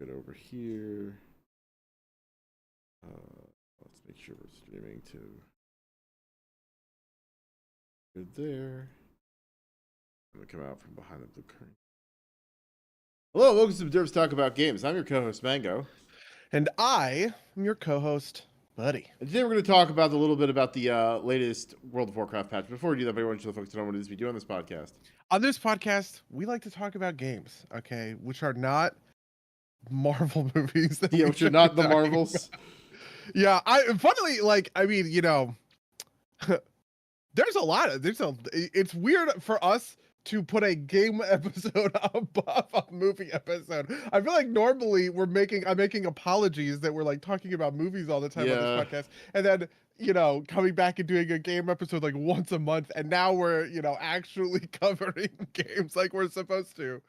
Good over here. Let's make sure we're streaming too. Good there. I'm gonna come out from behind the blue curtain. Hello, welcome to Derps Talk About Games. I'm your co-host Mango, and I am your co-host, Buddy. and today we're going to talk about a little bit about the latest World of Warcraft patch. Before we do that, I want you to focus on what it is we do on this podcast. On this podcast, we like to talk about games, okay, which are not Marvel movies. Yeah, which are not the Marvels. Yeah, funnily, like, I mean, you know, it's weird for us to put a game episode above a movie episode. I feel like normally I'm making apologies that we're like talking about movies all the time on this podcast, and then coming back and doing a game episode like once a month, and now we're actually covering games like we're supposed to.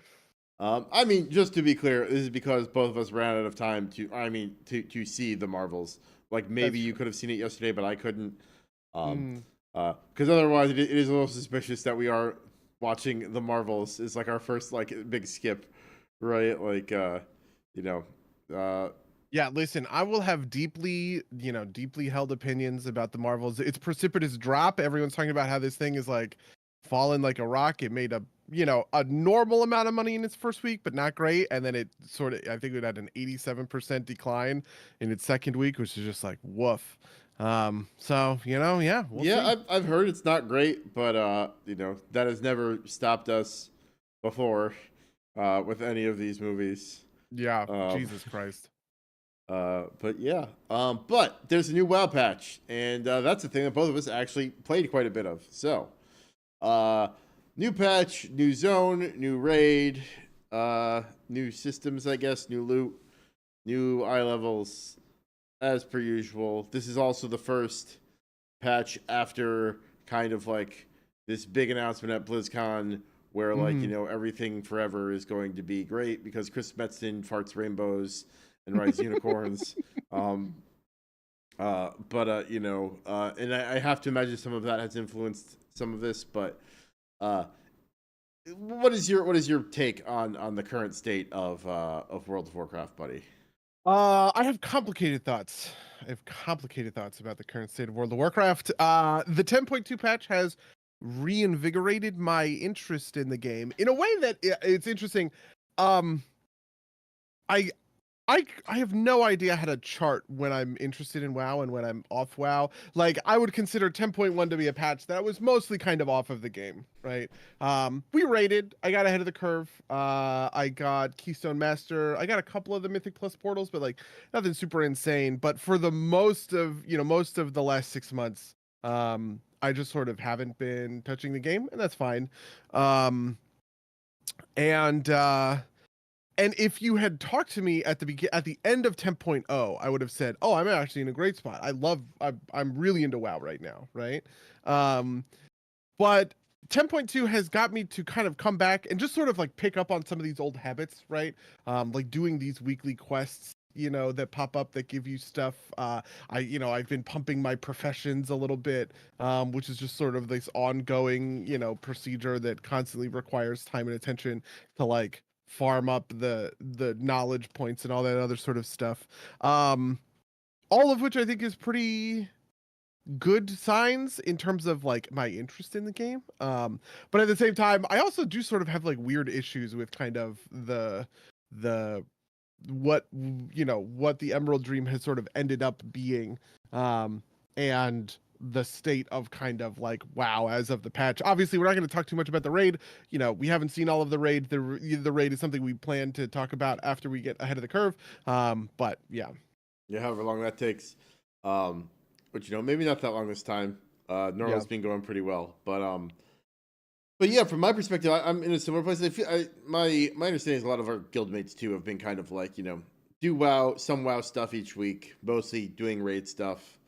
I mean, just to be clear, this is because both of us ran out of time to see the Marvels. Like maybe you could have seen it yesterday, but I couldn't. Because otherwise, it is a little suspicious that we are watching the Marvels. Is like our first like big skip, right? Like, Yeah, listen, I will have deeply held opinions about the Marvels. It's precipitous drop. Everyone's talking about how this thing is like fallen like a rock. It made a normal amount of money in its first week, but not great. And then it sort of, I think it had an 87% decline in its second week, which is just like woof. So yeah, we'll see. I've heard it's not great, but that has never stopped us before with any of these movies. Yeah, Jesus Christ. But there's a new WoW patch, and that's the thing that both of us actually played quite a bit of. So, new patch, new zone, new raid, new systems, I guess, new loot, new eye levels, as per usual. This is also the first patch after kind of like this big announcement at BlizzCon where everything forever is going to be great because Chris Metzen farts rainbows and rides unicorns. And I have to imagine some of that has influenced some of this, but what is your take on the current state of World of Warcraft, buddy? I have complicated thoughts. About the current state of World of Warcraft. The 10.2 patch has reinvigorated my interest in the game in a way that it's interesting. I have no idea how to chart when I'm interested in WoW and when I'm off WoW. Like, I would consider 10.1 to be a patch that was mostly kind of off of the game, right? We raided. I got ahead of the curve. I got Keystone Master. I got a couple of the Mythic Plus portals, but like nothing super insane. But for the most of the last 6 months, I just sort of haven't been touching the game, and that's fine. And if you had talked to me at the end of 10.0, I would have said, "Oh, I'm actually in a great spot. I'm really into WoW right now, right?" But 10.2 has got me to kind of come back and just sort of like pick up on some of these old habits, right? Like doing these weekly quests, that pop up that give you stuff. I've been pumping my professions a little bit, which is just sort of this ongoing, procedure that constantly requires time and attention to like farm up the knowledge points and all that other sort of stuff, all of which I think is pretty good signs in terms of like my interest in the game, but at the same time I also do sort of have like weird issues with kind of the what the Emerald Dream has sort of ended up being, and the state of kind of like WoW as of the patch. Obviously, we're not going to talk too much about the raid. We haven't seen all of the raid. The raid is something we plan to talk about after we get ahead of the curve. But yeah, however long that takes. But maybe not that long this time. Norm's been going pretty well, but yeah, from my perspective, I'm in a similar place. My understanding is a lot of our guildmates too have been kind of like do some WoW stuff each week, mostly doing raid stuff.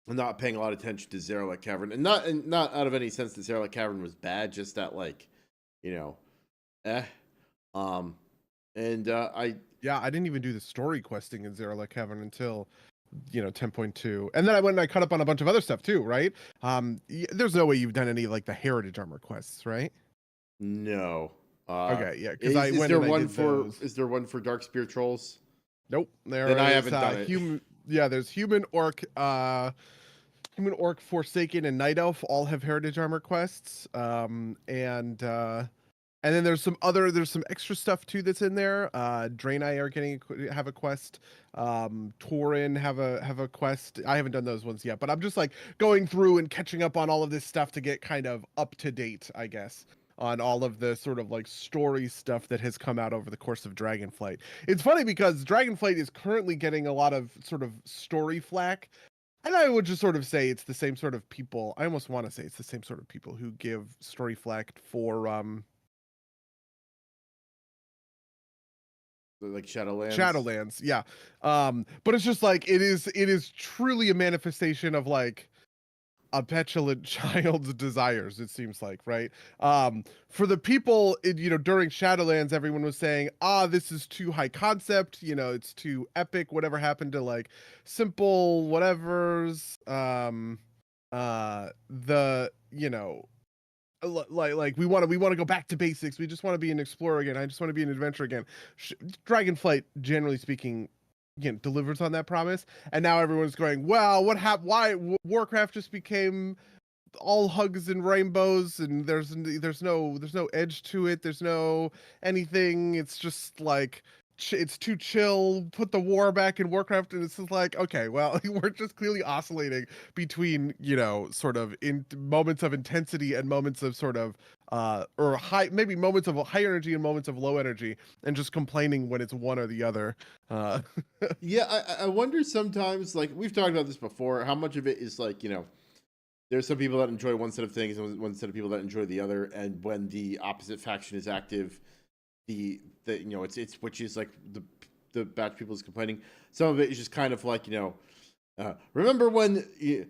Not paying a lot of attention to Zaralek Cavern, and not out of any sense that Zaralek Cavern was bad, just that like, I didn't even do the story questing in Zaralek Cavern until 10.2, and then I went and I cut up on a bunch of other stuff too, right? There's no way you've done any like the heritage armor quests, right? No. Okay, yeah, because I went and I did those. Is there one for Dark Spear Trolls? Nope. Then I haven't done it. There's human orc, Forsaken, and Night Elf all have heritage armor quests. And then there's some extra stuff too that's in there. Draenei have a quest. Tauren have a quest. I haven't done those ones yet, but I'm just like going through and catching up on all of this stuff to get kind of up to date, I guess, on all of the sort of like story stuff that has come out over the course of Dragonflight. It's funny because Dragonflight is currently getting a lot of sort of story flack. And I would just sort of say it's the same sort of people. I almost want to say it's the same sort of people who give story flack for like Shadowlands. Shadowlands, yeah. But it's just like it is truly a manifestation of like a petulant child's desires, it seems like, right? For the people, during Shadowlands, everyone was saying, this is too high concept, it's too epic, whatever happened to like simple whatevers. Like we want to go back to basics. We just want to be an explorer again. I just want to be an adventurer again. Dragonflight, generally speaking, delivers on that promise. And now everyone's going, well, what happened? Why Warcraft just became all hugs and rainbows, and there's no edge to it. There's no anything. It's just like it's too chill. Put the war back in Warcraft, and it's just like, okay, well, we're just clearly oscillating between sort of in moments of intensity and moments of sort of or high, maybe moments of high energy and moments of low energy, and just complaining when it's one or the other. Yeah, I wonder sometimes, like we've talked about this before, how much of it is like there's some people that enjoy one set of things and one set of people that enjoy the other, and when the opposite faction is active, it's which is like the batch people is complaining. Some of it is just kind of like remember when the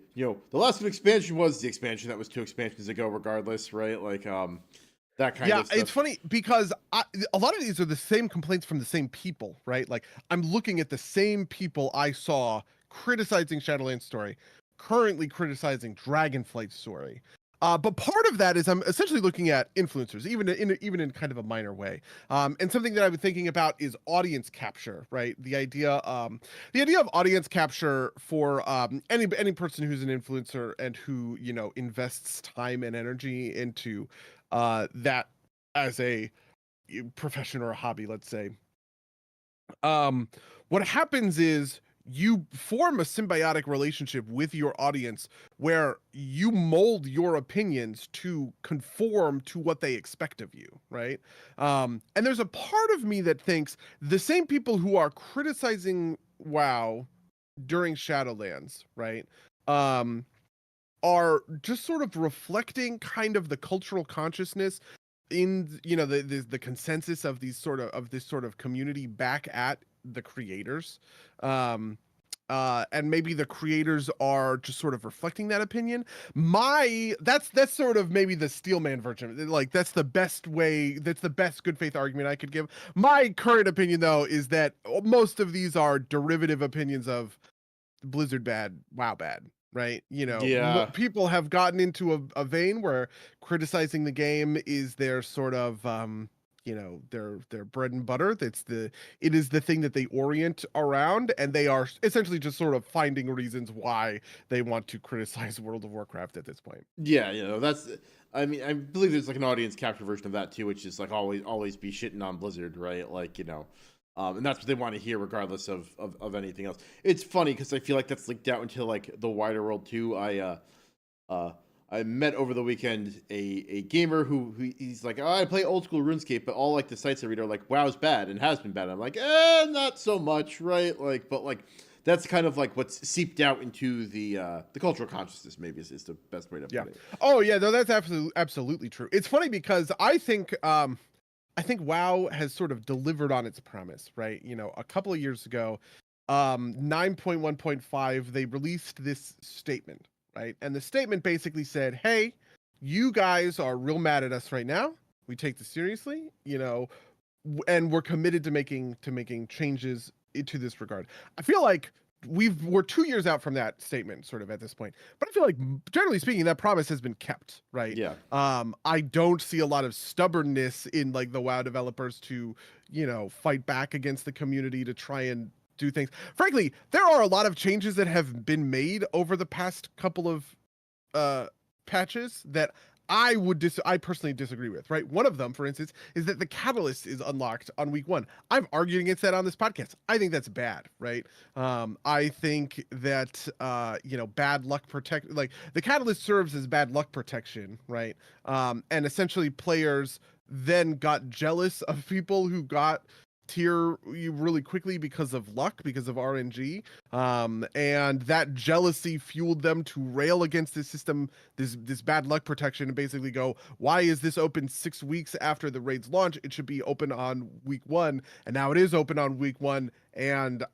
last good expansion was the expansion that was 2 expansions ago, regardless, right? Like that kind of stuff. It's funny because a lot of these are the same complaints from the same people, right? Like I'm looking at the same people I saw criticizing Shadowlands story, currently criticizing Dragonflight story. But part of that is I'm essentially looking at influencers, even in kind of a minor way. And something that I've been thinking about is audience capture, right? The idea of audience capture for any person who's an influencer and who invests time and energy into that as a profession or a hobby, let's say. What happens is you form a symbiotic relationship with your audience where you mold your opinions to conform to what they expect of you, right? And there's a part of me that thinks the same people who are criticizing WoW during Shadowlands, right, are just sort of reflecting kind of the cultural consciousness in the consensus of this sort of community back at the creators. And maybe the creators are just sort of reflecting that opinion. That's sort of maybe the Steelman version. Like that's the best good faith argument I could give. My current opinion though is that most of these are derivative opinions of Blizzard bad, WoW bad, right? Yeah. People have gotten into a vein where criticizing the game is their sort of their bread and butter. It is the thing that they orient around, and they are essentially just sort of finding reasons why they want to criticize World of Warcraft at this point. Yeah, that's. I mean, I believe there's like an audience capture version of that too, which is like always be shitting on Blizzard, right? Like and that's what they want to hear, regardless of anything else. It's funny because I feel like that's linked out into like the wider world too. I met over the weekend a gamer who he's like, I play old school RuneScape, but all like the sites I read are like WoW's bad and has been bad. I'm like, not so much, right? Like, but like that's kind of like what's seeped out into the cultural consciousness. Maybe is the best way to put it. Oh yeah, no, that's absolutely true. It's funny because I think WoW has sort of delivered on its promise, right? A couple of years ago, 9.1.5, they released this statement, right? And the statement basically said, hey, you guys are real mad at us right now. We take this seriously, and we're committed to making changes into this regard. I feel like we're 2 years out from that statement sort of at this point. But I feel like generally speaking, that promise has been kept, right? Yeah. I don't see a lot of stubbornness in like the WoW developers to, fight back against the community to try and do things. Frankly, there are a lot of changes that have been made over the past couple of patches that I personally disagree with, right? One of them, for instance, is that the catalyst is unlocked on week 1. I'm arguing against that on this podcast. I think that's bad, right? I think that bad luck like the catalyst serves as bad luck protection, right? And essentially players then got jealous of people who got tier you really quickly because of luck, because of RNG, and that jealousy fueled them to rail against this system, this bad luck protection, and basically go, why is this open 6 weeks after the raid's launch? It should be open on week 1, and now it is open on week 1, and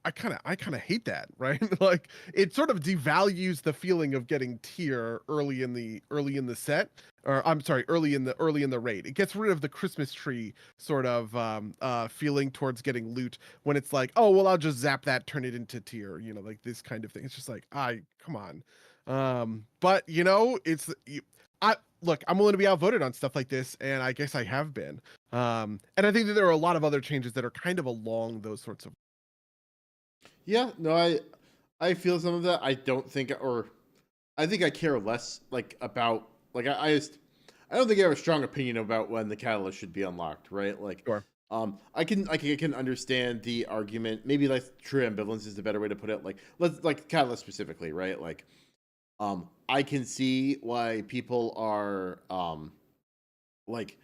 I kind of hate that, right? Like it sort of devalues the feeling of getting tier early in the set, or I'm sorry, early in the raid. It gets rid of the Christmas tree sort of feeling towards getting loot when it's like, oh well, I'll just zap that, turn it into tier, like this kind of thing. It's just like, come on. But I look, I'm willing to be outvoted on stuff like this, and I guess I have been. And I think that there are a lot of other changes that are kind of along those sorts of. Yeah, no, I feel some of that. I don't think, or I think I care less like about like I don't think I have a strong opinion about when the catalyst should be unlocked, right? Like, Sure. I can understand the argument. Maybe like true ambivalence is the better way to put it. Like, let's like catalyst specifically, right? Like, I can see why people are like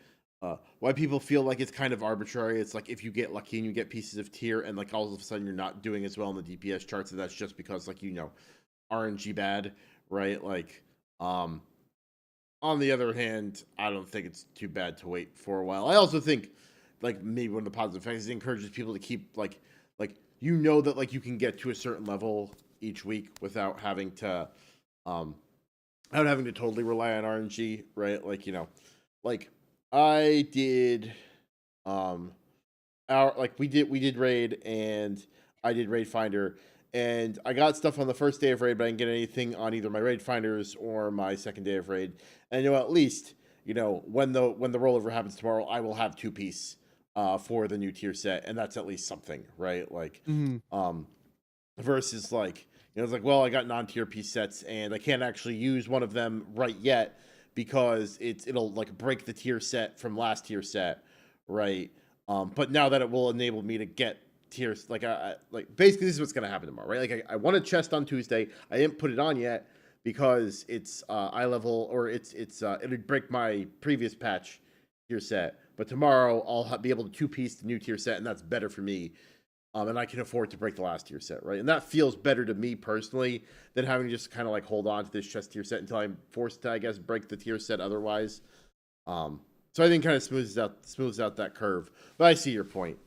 why people feel like it's kind of arbitrary. It's like if you get lucky and you get pieces of tier and like all of a sudden you're not doing as well in the DPS charts, and that's just because like RNG bad, right? Like on the other hand, I don't think it's too bad to wait for a while. I also think like maybe one of the positive effects is it encourages people to keep like that like you can get to a certain level each week without having to totally rely on RNG, right? Like like I did we did raid, and I did raid finder, and I got stuff on the first day of raid, but I didn't get anything on either my raid finders or my second day of raid. And at least when the rollover happens tomorrow, I will have 2-piece for the new tier set, and that's at least something, right? Like versus like it's like, well, I got non-tier piece sets and I can't actually use one of them right yet because it'll like break the tier set from last tier set, right? But now that it will enable me to get tiers, like like basically this is what's gonna happen tomorrow, right? Like I won a chest on Tuesday. I didn't put it on yet because it's eye level, or it'd break my previous patch tier set. But tomorrow I'll be able to 2-piece the new tier set, and that's better for me. And I can afford to break the last tier set, right? And that feels better to me personally than having to just kind of like hold on to this chest tier set until I'm forced to, I guess, break the tier set otherwise. So I think kind of smooths out that curve. But I see your point.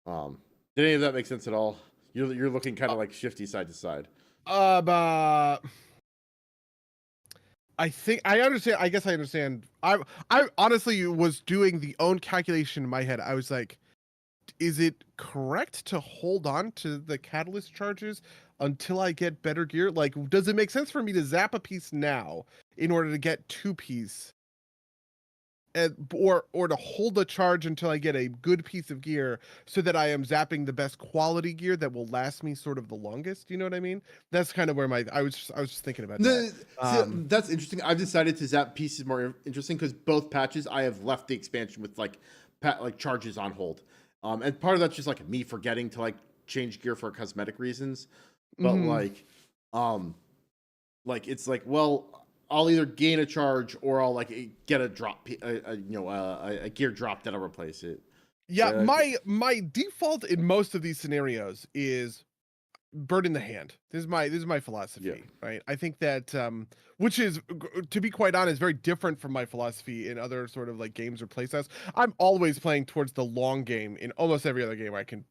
Did any of that make sense at all? You're looking kind of like shifty side to side. I think I understand. I guess I understand. I honestly was doing the own calculation in my head. I was like, is it correct to hold on to the catalyst charges until I get better gear? Like, does it make sense for me to zap a piece now in order to get 2-piece? Or to hold a charge until I get a good piece of gear so that I am zapping the best quality gear that will last me sort of the longest. You know what I mean? That's kind of where I was just thinking about that. See, that's interesting. I've decided to zap pieces more interesting because both patches I have left the expansion with like charges on hold. And part of that's just like me forgetting to like change gear for cosmetic reasons. But like it's like, well, I'll either gain a charge or I'll like get a drop, a gear drop that'll replace it. Yeah, my default in most of these scenarios is bird in the hand. This is my philosophy, right? I think that which is, to be quite honest, very different from my philosophy in other sort of like games or playstyles. I'm always playing towards the long game in almost every other game I can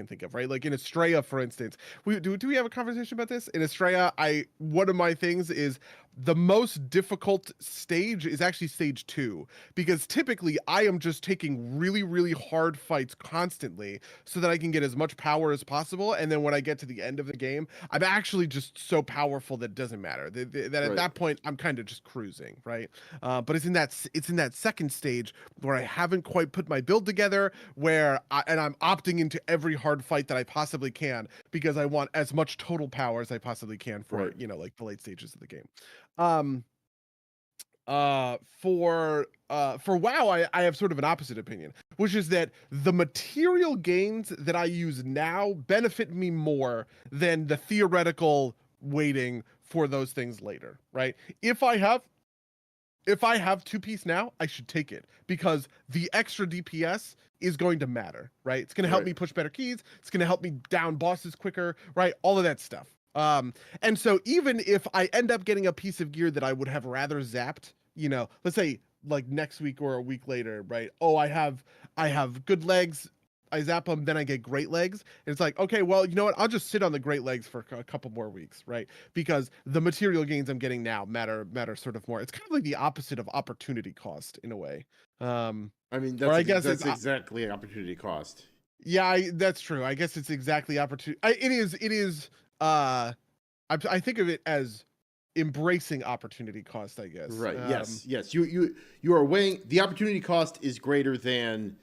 think of, right? Like in Estrella, for instance. Do we have a conversation about this? In Estrella, one of my things is the most difficult stage is actually stage 2, because typically I am just taking really, really hard fights constantly so that I can get as much power as possible. And then when I get to the end of the game, I'm actually just so powerful that it doesn't matter. That at that point I'm kind of just cruising, right? But it's in that second stage where I haven't quite put my build together, and I'm opting into every hard fight that I possibly can because I want as much total power as I possibly can for like the late stages of the game. For WoW, I have sort of an opposite opinion, which is that the material gains that I use now benefit me more than the theoretical waiting for those things later, right? If I have 2-piece now, I should take it because the extra DPS is going to matter, right? It's going to help me push better keys. It's going to help me down bosses quicker, right? All of that stuff. And so even if I end up getting a piece of gear that I would have rather zapped, let's say like next week or a week later, right? Oh, I have good legs. I zap them, then I get great legs. And it's like, okay, well, you know what? I'll just sit on the great legs for a couple more weeks, right? Because the material gains I'm getting now matter sort of more. It's kind of like the opposite of opportunity cost in a way. I mean, that's exactly opportunity cost. Yeah, that's true. I guess it's exactly opportunity. It is. I think of it as embracing opportunity cost, I guess. Right. Yes. You are weighing the opportunity cost is greater than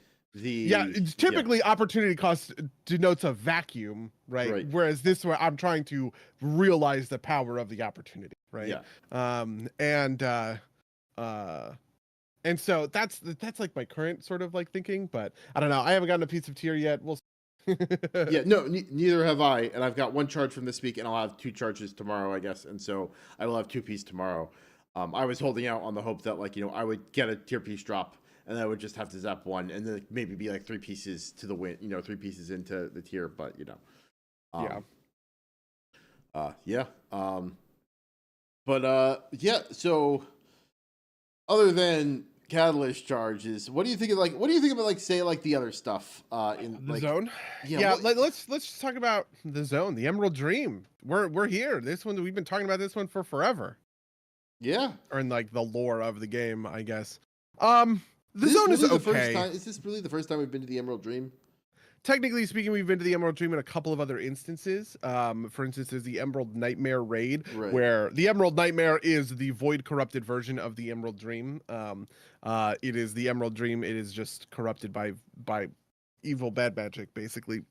typically opportunity cost denotes a vacuum, right? Whereas this way I'm trying to realize the power of the opportunity, right? And so that's like my current sort of like thinking, but I don't know. I haven't gotten a piece of tier yet. We'll neither have I, and I've got 1 charge from this week, and I'll have 2 charges tomorrow, I guess, and so I will have 2-piece tomorrow. I was holding out on the hope that I would get a tier piece drop, and I would just have to zap 1, and then maybe be like 3 pieces to the win, 3 pieces into the tier, but so other than catalyst charges, what do you think of the other stuff in the zone? Let's just talk about the zone, the Emerald Dream. We're here. This one, we've been talking about this one for forever. Or in like the lore of the game, I guess. The zone is okay. Is this really the first time we've been to the Emerald Dream? Technically speaking, we've been to the Emerald Dream in a couple of other instances. For instance, there's the Emerald Nightmare raid, where the Emerald Nightmare is the void corrupted version of the Emerald Dream. It is the Emerald Dream. It is just corrupted by evil bad magic, basically.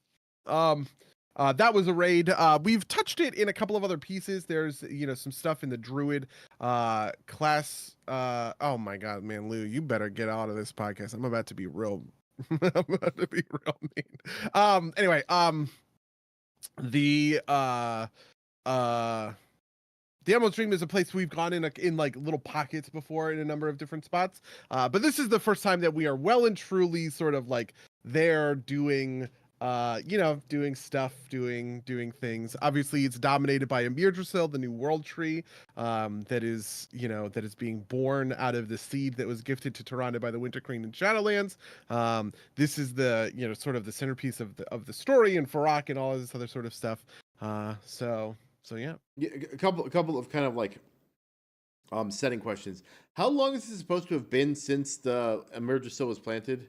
That was a raid. We've touched it in a couple of other pieces. There's some stuff in the Druid class. Oh my god, man, Lou, you better get out of this podcast. I'm about to be real. I'm about to be real mean. Anyway, the Emerald Dream is a place we've gone in like little pockets before in a number of different spots. But this is the first time that we are well and truly sort of like there doing doing stuff, doing things. Obviously, it's dominated by Amirdrassil, the new world tree, that is being born out of the seed that was gifted to Tyrande by the Winter Queen in Shadowlands. This is the sort of the centerpiece of the story, and Fyrakk and all of this other sort of stuff. So yeah. A couple of kind of like setting questions. How long is this supposed to have been since the Amirdrassil was planted?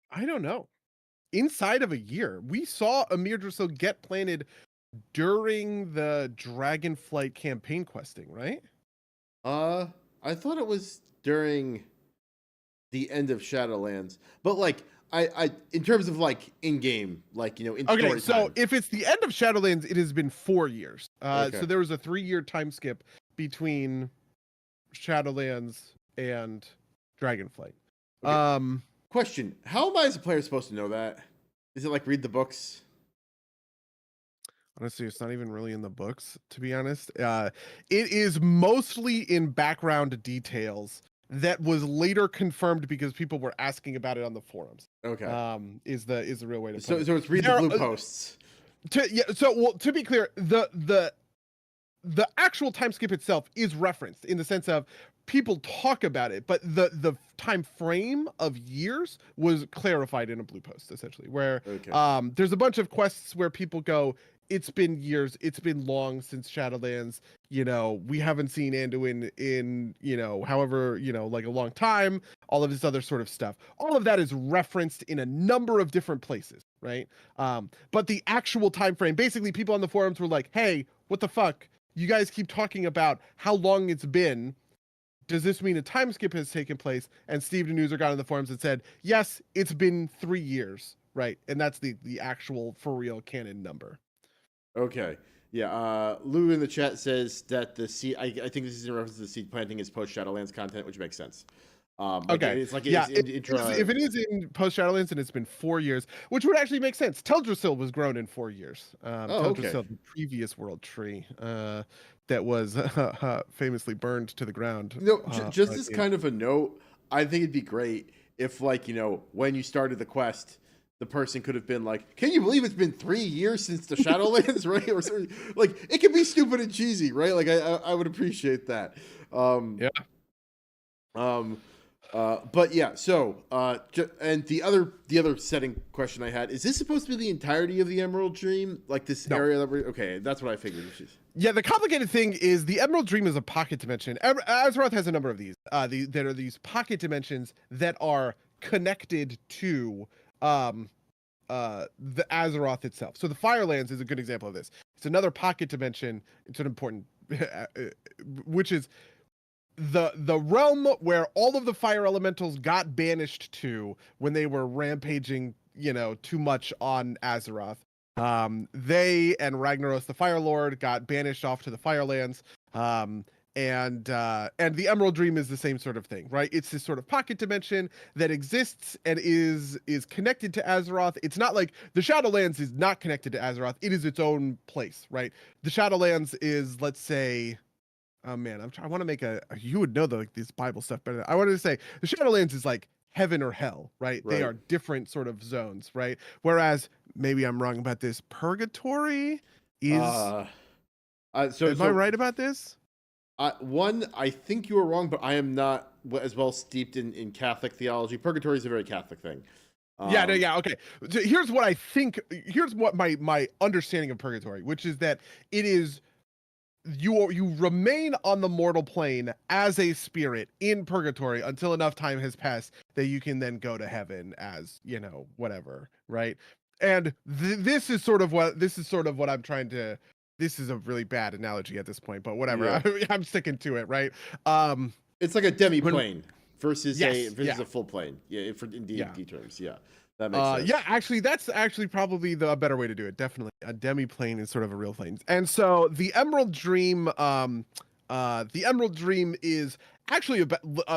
I don't know. Inside of a year. We saw Amirdrassil get planted during the Dragonflight campaign questing, right? I thought it was during the end of Shadowlands, but like I in terms of like in game, like in story so if it's the end of Shadowlands, it has been 4 years. So there was a 3-year time skip between Shadowlands and Dragonflight. Question: how am I as a player supposed to know that? Is it like read the books? Honestly, it's not even really in the books, to be honest. It is mostly in background details that was later confirmed because people were asking about it on the forums. Okay. Is the real way to put it. So it's read the blue posts. To be clear, the actual time skip itself is referenced in the sense of people talk about it, but the time frame of years was clarified in a blue post, essentially, where there's a bunch of quests where people go, it's been years, it's been long since Shadowlands, we haven't seen Anduin in, however, like a long time, all of this other sort of stuff. All of that is referenced in a number of different places, right? But the actual time frame, basically people on the forums were like, hey, what the fuck? You guys keep talking about how long it's been. Does this mean a time skip has taken place? And Steve Denuser got on the forums and said, yes, it's been 3 years, right? And that's the actual for real canon number. Okay. Yeah. Lou in the chat says that the seed, I think this is in reference to the seed planting is post Shadowlands content, which makes sense. Okay. It's like if it is in post Shadowlands and it's been 4 years, which would actually make sense. Teldrassil was grown in 4 years. Teldrassil, the previous world tree that was famously burned to the ground. Just as kind of a note, I think it'd be great if, like, when you started the quest, the person could have been like, can you believe it's been 3 years since the Shadowlands, right? Or something. Like, it can be stupid and cheesy, right? Like, I would appreciate that. Yeah. But yeah, so and the other setting question I had, is this supposed to be the entirety of the Emerald Dream? Like this area that okay, that's what I figured. Yeah, the complicated thing is the Emerald Dream is a pocket dimension. Azeroth has a number of these. There are these pocket dimensions that are connected to the Azeroth itself. So the Firelands is a good example of this. It's another pocket dimension. It's an important, which is the realm where all of the fire elementals got banished to when they were rampaging, too much on Azeroth. They and Ragnaros the Fire Lord got banished off to the Firelands. And the Emerald Dream is the same sort of thing, right? It's this sort of pocket dimension that exists and is connected to Azeroth. It's not like the Shadowlands is not connected to Azeroth. It is its own place, right? The Shadowlands is, let's say, oh man, I want to make you would know this Bible stuff better. I wanted to say the Shadowlands is like heaven or hell, right? They are different sort of zones, right? Whereas, maybe I'm wrong about this, purgatory is. Am I right about this? I think you were wrong, but I am not as well steeped in Catholic theology. Purgatory is a very Catholic thing. Okay. So here's what I think. Here's what my understanding of purgatory, which is that it is you remain on the mortal plane as a spirit in purgatory until enough time has passed that you can then go to heaven as whatever, right? And this is sort of what I'm trying to. This is a really bad analogy at this point, but whatever. Yeah. I'm sticking to it, right? It's like a demi-plane versus a full plane. Yeah, in D&D terms. Yeah, that makes sense. Yeah, actually, that's probably the better way to do it. Definitely, a demi-plane is sort of a real plane. And so the Emerald Dream, is actually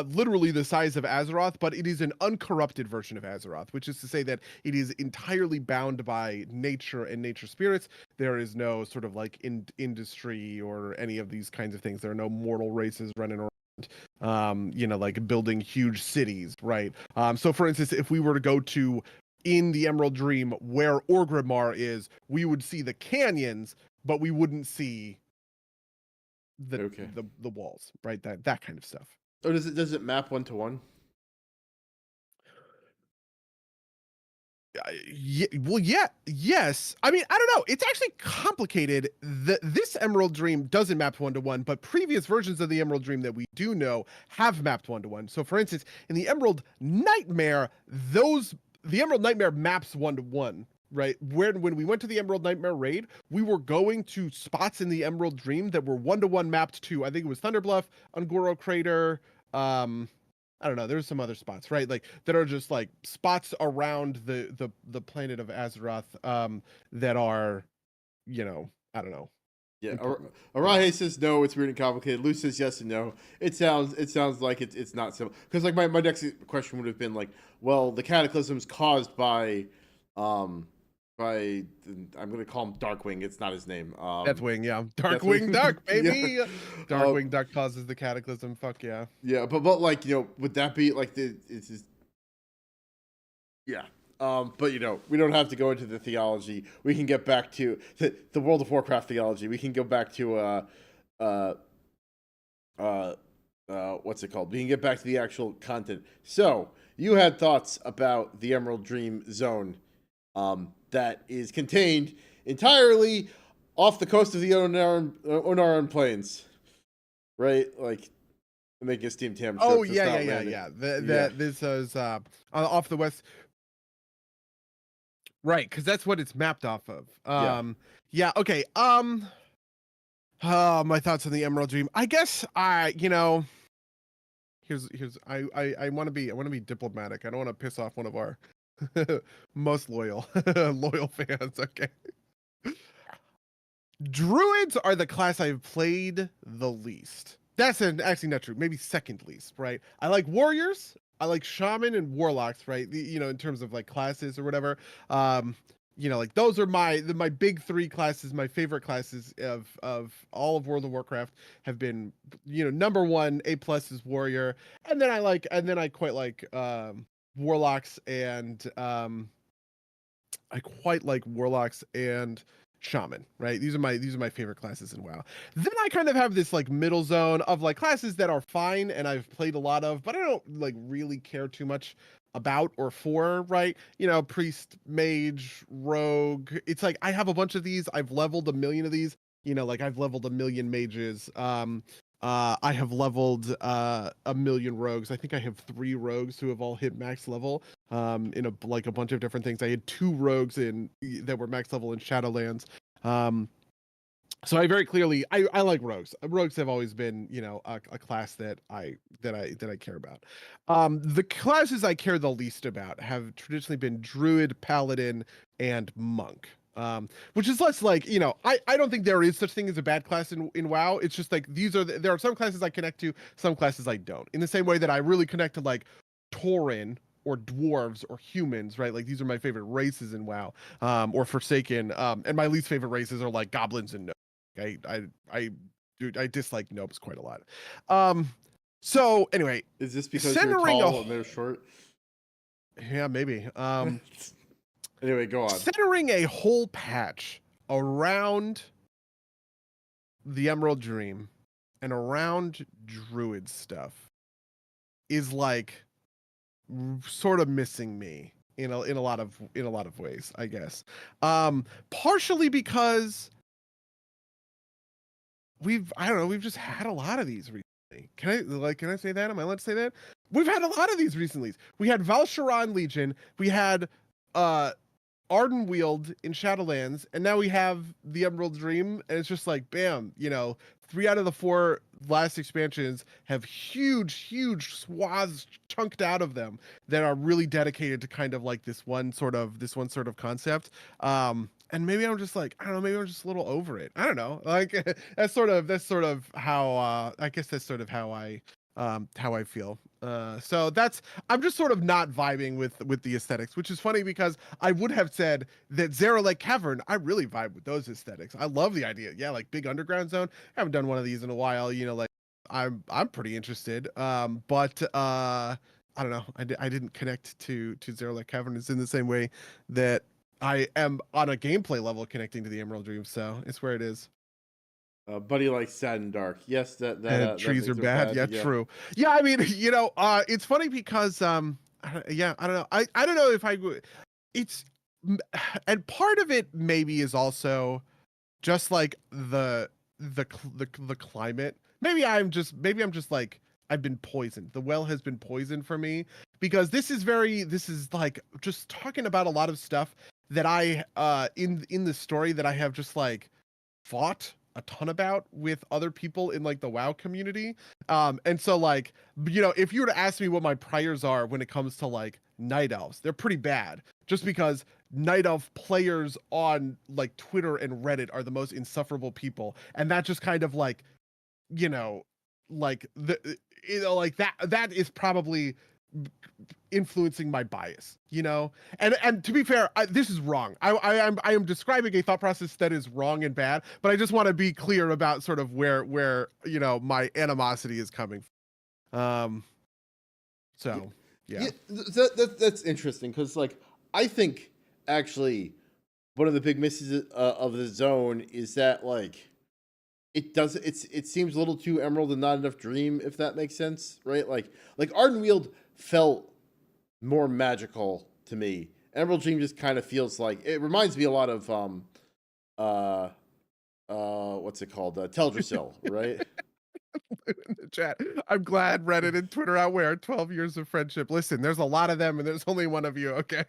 literally the size of Azeroth, but it is an uncorrupted version of Azeroth, which is to say that it is entirely bound by nature and nature spirits. There is no sort of like industry or any of these kinds of things. There are no mortal races running around, like building huge cities, right? So for instance, if we were to go to in the Emerald Dream where Orgrimmar is, we would see the canyons, but we wouldn't see the walls, right? That kind of stuff. Oh, does it map 1-to-1? Yes. I mean, I don't know. It's actually complicated. This Emerald Dream doesn't map 1-to-1, but previous versions of the Emerald Dream that we do know have mapped 1-to-1. So, for instance, in the Emerald Nightmare, the Emerald Nightmare maps 1-to-1. Right, when we went to the Emerald Nightmare raid, we were going to spots in the Emerald Dream that were 1-to-1 mapped to, I think it was Thunderbluff, Ungoro Crater, I don't know, there's some other spots, right? Like that are just like spots around the planet of Azeroth, that are, I don't know. Yeah, Arahe says no, it's weird and complicated. Lou says yes and no. It sounds like it's not simple. Because like my next question would have been like, well, the cataclysm's caused by I'm gonna call him Darkwing. It's not his name. Deathwing, yeah. Darkwing Duck, baby. Yeah. Darkwing Duck causes the cataclysm. Fuck yeah. Yeah, but like would that be like yeah. But we don't have to go into the theology. We can get back to the World of Warcraft theology. We can go back to what's it called? We can get back to the actual content. So you had thoughts about the Emerald Dream Zone, that is contained entirely off the coast of the Onaran Plains, right? Like making a steam tam Oh trip. yeah. This is off the west, right? Because that's what it's mapped off of. Yeah. Okay. My thoughts on the Emerald Dream. I guess here's I want to be diplomatic. I don't want to piss off one of our most loyal fans. Okay. Druids are the class I've played the least. That's actually not true. Maybe second least, right? I like warriors. I like shaman and warlocks, right? In terms of like classes or whatever. Um, like those are my big three classes. My favorite classes of all of World of Warcraft have been, number one A+ is warrior, and then I quite like warlocks and I quite like warlocks and shaman, right? These are my favorite classes in WoW. Then I kind of have this like middle zone of like classes that are fine and I've played a lot of, but I don't like really care too much about or for, right? Priest, mage, rogue. It's like I have a bunch of these. I've leveled a million of these. Like I've leveled a million mages. I have leveled a million rogues. I think I have 3 rogues who have all hit max level in a bunch of different things. I had 2 rogues that were max level in Shadowlands. So I very clearly I like rogues. Rogues have always been, a class that I care about. The classes I care the least about have traditionally been druid, paladin, and monk. Which is less like, I don't think there is such thing as a bad class in WoW. It's just like there are some classes I connect to, some classes I don't. In the same way that I really connect to like Tauren or dwarves or humans, right? Like these are my favorite races in WoW, or Forsaken. And my least favorite races are like goblins and I dislike Nopes quite a lot. So anyway, is this because you're tall and they're short? Yeah, maybe. Anyway, go on. Centering a whole patch around the Emerald Dream and around Druid stuff is like sort of missing me in a lot of ways, I guess. Partially because we've just had a lot of these recently. Can I say that? Am I allowed to say that? We've had a lot of these recently. We had Val'sharran Legion, we had Ardenweald in Shadowlands, and now we have the Emerald Dream, and it's just like bam, 3 out of the 4 last expansions have huge swaths chunked out of them that are really dedicated to kind of like this one sort of concept. And maybe I'm just like, I don't know, maybe I'm just a little over it. I don't know. Like that's sort of how I guess that's sort of how I feel. So I'm just sort of not vibing with the aesthetics, which is funny because I would have said that Zeralek Cavern, I really vibe with those aesthetics. I love the idea. Yeah, like big underground zone. I haven't done one of these in a while, like I'm pretty interested. But I don't know. I didn't connect to Zeralek Caverns in the same way that I am on a gameplay level connecting to the Emerald Dream, so it's where it is. Buddy likes sad and dark. Yes, that trees are bad. Yeah, true. Yeah, I mean, it's funny because I don't know. I don't know if it's and part of it maybe is also just like the climate. Maybe I'm just like I've been poisoned. The well has been poisoned for me because this is like just talking about a lot of stuff that I in the story that I have just like fought a ton about with other people in like the WoW community. And so like, if you were to ask me what my priors are when it comes to like night elves, they're pretty bad just because night elf players on like Twitter and Reddit are the most insufferable people. And that just kind of like, like like that is probably influencing my bias, and to be fair, this is wrong. I am describing a thought process that is wrong and bad, but I just want to be clear about sort of where my animosity is coming from. So yeah. That's interesting because like I think actually one of the big misses of the zone is that like it seems a little too Emerald and not enough Dream, if that makes sense, right? Like Ardenweald felt more magical to me. Emerald Dream just kind of feels like it reminds me a lot of uh what's it called? Teldrassil, right? In the chat. I'm glad Reddit and Twitter outwear 12 years of friendship. Listen, there's a lot of them and there's only one of you, okay?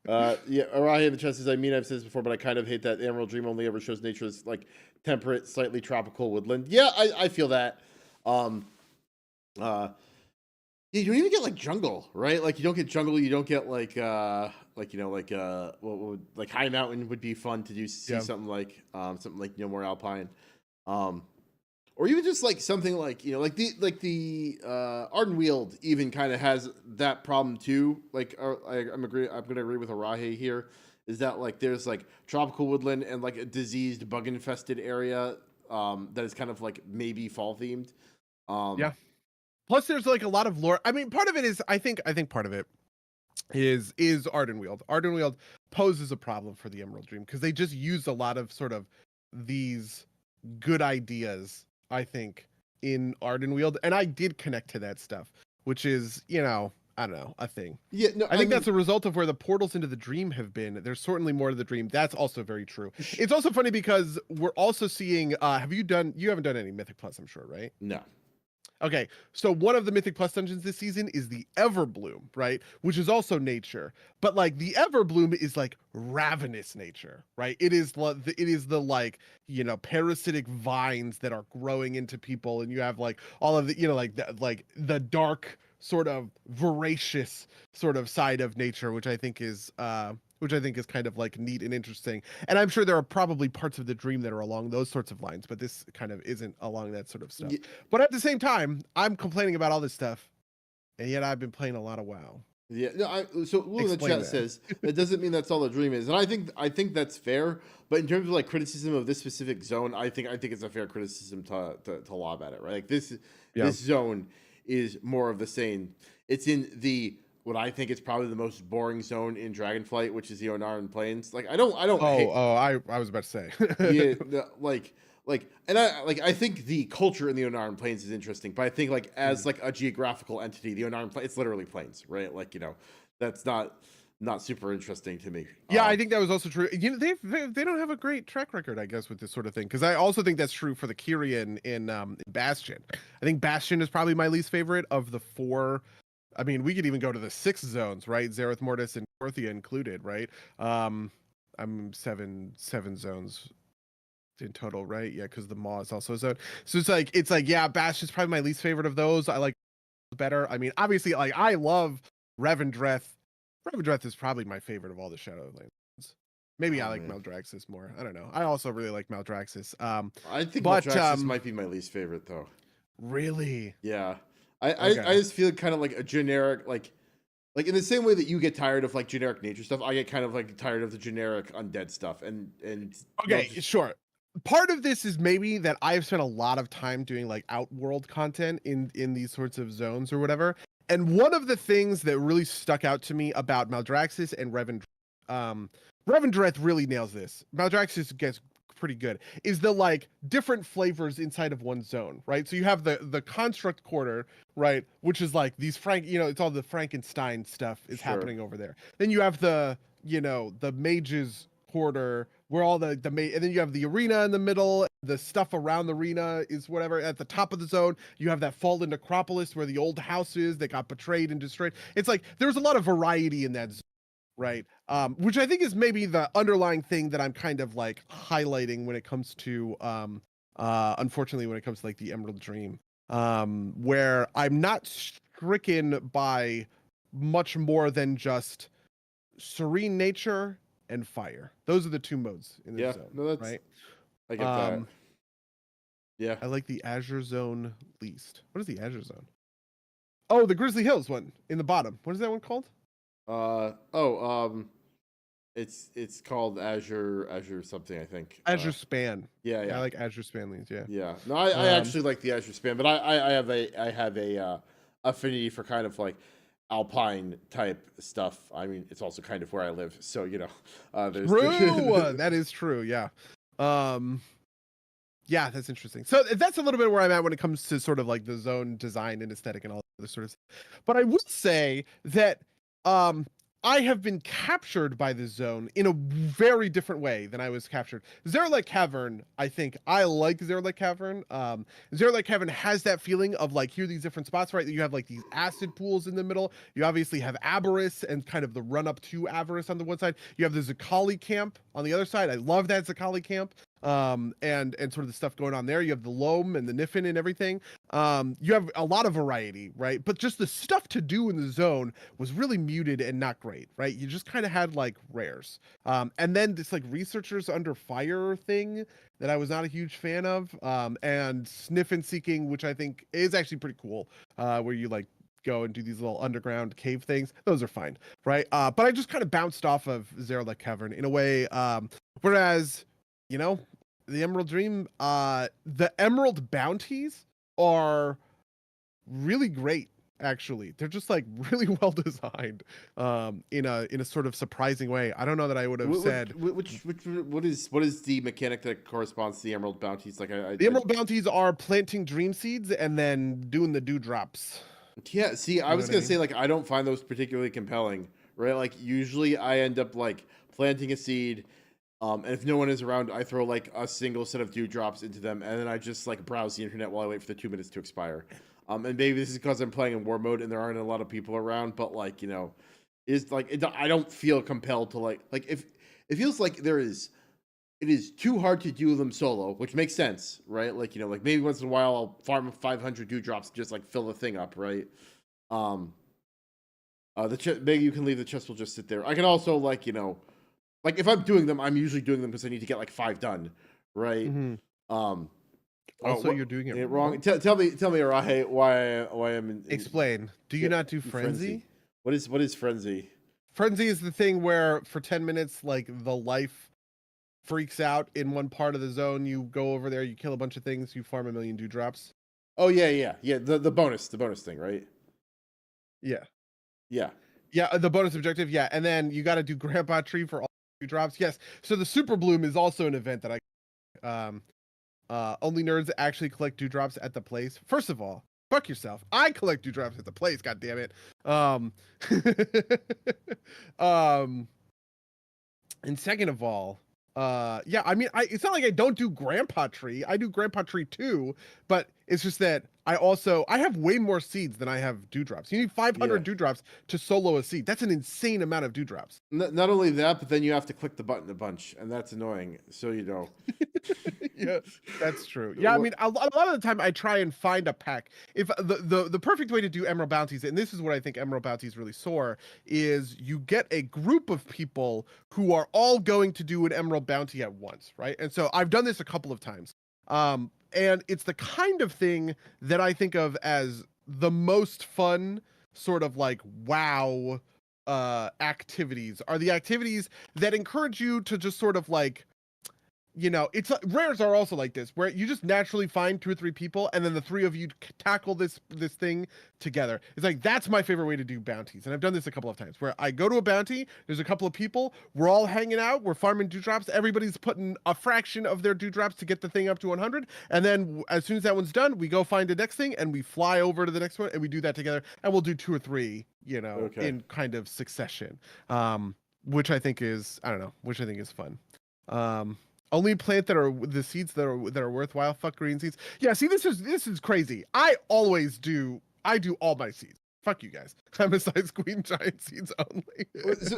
Yeah, Arahi in the chat says, I mean, I've said this before, but I kind of hate that Emerald Dream only ever shows nature as like temperate, slightly tropical woodland. Yeah, I feel that. Um, yeah, you don't even get like jungle, right? Like you don't get jungle, you don't get like what would like High Mountain would be fun to do see something like more alpine. Or even just like something like like the Ardenweald even kind of has that problem too. Like I'm gonna agree with Arahe here, is that like there's like tropical woodland and like a diseased bug infested area that is kind of like maybe fall themed. Yeah. Plus, there's like a lot of lore. I mean, part of it is I think part of it is Ardenweald. Ardenweald poses a problem for the Emerald Dream because they just use a lot of sort of these good ideas, I think, in Ardenweald, and I did connect to that stuff, which is, I don't know, a thing. Yeah, no, I think that's a result of where the portals into the dream have been. There's certainly more to the dream. That's also very true. It's also funny because we're also seeing, you haven't done any Mythic Plus, I'm sure, right? No. Okay, so one of the Mythic Plus dungeons this season is the Everbloom, right? Which is also nature, but like the Everbloom is like ravenous nature, right? It is the like parasitic vines that are growing into people, and you have like all of the like the dark sort of voracious sort of side of nature, which I think is kind of like neat and interesting. And I'm sure there are probably parts of the dream that are along those sorts of lines, but this kind of isn't along that sort of stuff. Yeah. But at the same time, I'm complaining about all this stuff, and yet I've been playing a lot of WoW. Yeah, no, so Lou in the chat says that doesn't mean that's all the dream is, and I think that's fair. But in terms of like criticism of this specific zone, I think it's a fair criticism to lob at it, right? Like this zone is more of the same. It's in the what I think is probably the most boring zone in Dragonflight, which is the Onaran Plains. Like I don't. I was about to say. Yeah, I think the culture in the Onaran Plains is interesting, but I think like as like a geographical entity, the Onaran Plains, it's literally plains, right? Like that's not super interesting to me. Yeah, I think that was also true. They don't have a great track record, I guess, with this sort of thing, because I also think that's true for the Kyrian in Bastion. I think Bastion is probably my least favorite of the 4. I mean, we could even go to the 6 zones, right? Zareth Mortis and Dorothea included, right? I'm 7 zones in total, right? Yeah, because the Maw is also a zone. So it's like yeah, Bastion's probably my least favorite of those. I like better. I mean, obviously, like I love Revendreth. Revendreth is probably my favorite of all the Shadowlands. Maybe I like Maldraxxus more. I don't know. I also really like Maldraxxus. I think Maldraxxus might be my least favorite though. Really? Yeah. I just feel kind of like a generic like in the same way that you get tired of like generic nature stuff, I get kind of like tired of the generic undead stuff and okay, sure. Part of this is maybe that I've spent a lot of time doing like outworld content in these sorts of zones or whatever. And one of the things that really stuck out to me about Maldraxxus and Revendreth really nails this. Maldraxxus gets pretty good, is the like different flavors inside of one zone, right? So you have the construct quarter, right, which is like these it's all the Frankenstein stuff is happening over there. Then you have the mages quarter where all and then you have the arena in the middle. The stuff around the arena is whatever. At the top of the zone, you have that fallen necropolis where the old house is that got betrayed and destroyed. It's like there's a lot of variety in that zone, right? Which I think is maybe the underlying thing that I'm kind of like highlighting when it comes to unfortunately when it comes to like the Emerald Dream, where I'm not stricken by much more than just serene nature and fire. Those are the 2 modes in the zone. No, that's right. I get that. Yeah. I like the Azure Zone least. What is the Azure Zone? Oh, the Grizzly Hills one in the bottom. What is that one called? It's called Azure something, I think. Azure Span. Yeah. I like Azure Span leads. Yeah. Yeah. No, I actually like the Azure Span, but I have a affinity for kind of like alpine type stuff. I mean, it's also kind of where I live, so there's true. That is true. Yeah. Yeah, that's interesting. So that's a little bit where I'm at when it comes to sort of like the zone design and aesthetic and all this sort of stuff. But I would say that um I have been captured by the zone in a very different way than I was captured. Zerlek Cavern, I think I like Zerlek Cavern. Zerlek Cavern has that feeling of like, here are these different spots, right? You have like these acid pools in the middle. You obviously have Avarice and kind of the run up to Avarice on the one side. You have the Zakali camp on the other side. I love that Zakali camp. And sort of the stuff going on there. You have the Loam and the Niffin and everything. You have a lot of variety, right? But just the stuff to do in the zone was really muted and not great, right? You just kind of had like rares. And then this like researchers under fire thing that I was not a huge fan of. And sniff and seeking, which I think is actually pretty cool, where you like go and do these little underground cave things. Those are fine, right? But I just kind of bounced off of Zerlek Cavern in a way. Whereas, you know, the Emerald Dream, the Emerald bounties are really great. Actually, they're just like really well designed, in a sort of surprising way. I don't know that I would have said. What is the mechanic that corresponds to the Emerald bounties? Like The Emerald bounties are planting dream seeds and then doing the dewdrops. Yeah, see, I was gonna say like I don't find those particularly compelling, right? Like usually I end up like planting a seed, and if no one is around, I throw like a single set of dewdrops into them, and then I just like browse the internet while I wait for the 2 minutes to expire. And maybe this is because I'm playing in war mode and there aren't a lot of people around, but like is like I don't feel compelled to like if it feels like it is too hard to do them solo, which makes sense, right? Like like maybe once in a while I'll farm 500 dewdrops to just like fill the thing up, right? Um, maybe you can leave the chest will just sit there. I can also like like if I'm doing them, I'm usually doing them because I need to get like 5 done, right? Mm-hmm. Um, Also, you're doing it wrong. Tell me, Rahe, why I'm in. Explain. Do you not do frenzy? What is frenzy? Frenzy is the thing where for 10 minutes, like the life freaks out in one part of the zone. You go over there, you kill a bunch of things, you farm 1,000,000 dewdrops. Oh yeah. The bonus thing, right? Yeah. Yeah. Yeah, the bonus objective, yeah. And then you got to do Grandpa Tree for all dewdrops. Yes. So the Super Bloom is also an event that only nerds actually collect dewdrops at the place. First of all, fuck yourself. I collect dewdrops at the place, god damn it. And second of all, yeah, I mean, it's not like I don't do Grandpa Tree. I do Grandpa Tree too, but it's just that I have way more seeds than I have dewdrops. You need 500 dewdrops to solo a seed. That's an insane amount of dewdrops. Not only that, but then you have to click the button a bunch, and that's annoying. So Yeah, that's true. Yeah, I mean, a lot of the time I try and find a pack. If the perfect way to do emerald bounties, and this is what I think emerald bounties really soar, is you get a group of people who are all going to do an emerald bounty at once, right? And so I've done this a couple of times. And it's the kind of thing that I think of as the most fun sort of like wow activities are the activities that encourage you to just sort of like, it's rares are also like this, where you just naturally find 2 or 3 people, and then the 3 of you tackle this thing together. It's like that's my favorite way to do bounties, and I've done this a couple of times, where I go to a bounty. There's a couple of people, we're all hanging out, we're farming dewdrops. Everybody's putting a fraction of their dewdrops to get the thing up to 100, and then as soon as that one's done, we go find the next thing, and we fly over to the next one, and we do that together, and we'll do 2 or 3, in kind of succession, which I think is fun. Only plant that are the seeds that are worthwhile. Fuck green seeds. Yeah, see, this is crazy. I do all my seeds. Fuck you guys. I'm a size queen giant seeds only.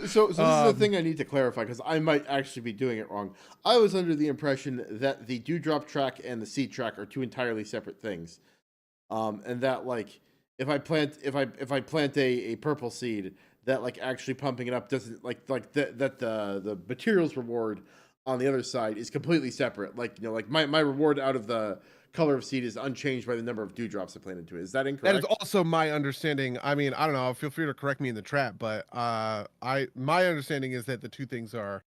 So this is the thing I need to clarify, because I might actually be doing it wrong. I was under the impression that the dewdrop track and the seed track are 2 entirely separate things, and that like if I plant a purple seed, that like actually pumping it up doesn't that the materials reward on the other side is completely separate. Like like my reward out of the color of seed is unchanged by the number of dewdrops I plant into it. Is that incorrect? That is also my understanding. I mean, I don't know. Feel free to correct me in the chat, but my understanding is that the 2 things are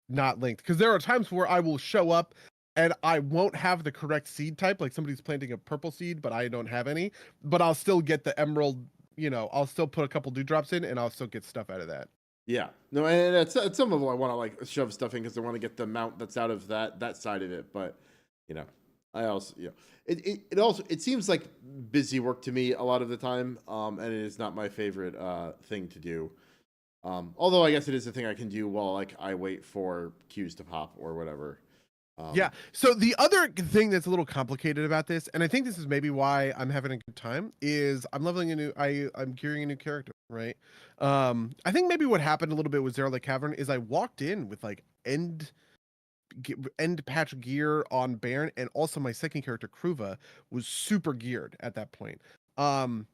not linked, because there are times where I will show up and I won't have the correct seed type. Like somebody's planting a purple seed, but I don't have any. But I'll still get the emerald. I'll still put a couple dewdrops in, and I'll still get stuff out of that. Yeah, no, and at some level, I want to like shove stuff in because I want to get the amount that's out of that side of it. But I also, it also it seems like busy work to me a lot of the time, and it is not my favorite thing to do. Although I guess it is a thing I can do while like I wait for queues to pop or whatever. Yeah. So the other thing that's a little complicated about this, and I think this is maybe why I'm having a good time, is I'm leveling a new I'm gearing a new character, right? I think maybe what happened a little bit with Zero Lake Cavern is I walked in with like end patch gear on Baron, and also my second character Kruva was super geared at that point. And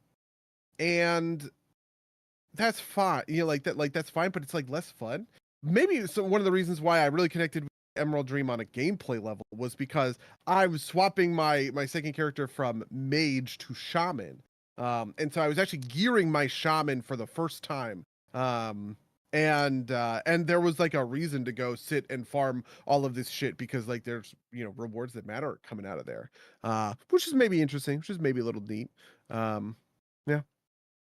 that's fine. That's fine, but it's like less fun. Maybe so one of the reasons why I really connected with Emerald Dream on a gameplay level was because I was swapping my second character from mage to shaman. And so I was actually gearing my shaman for the first time. And there was like a reason to go sit and farm all of this shit because like there's rewards that matter coming out of there. Which is maybe interesting, which is maybe a little neat. Yeah.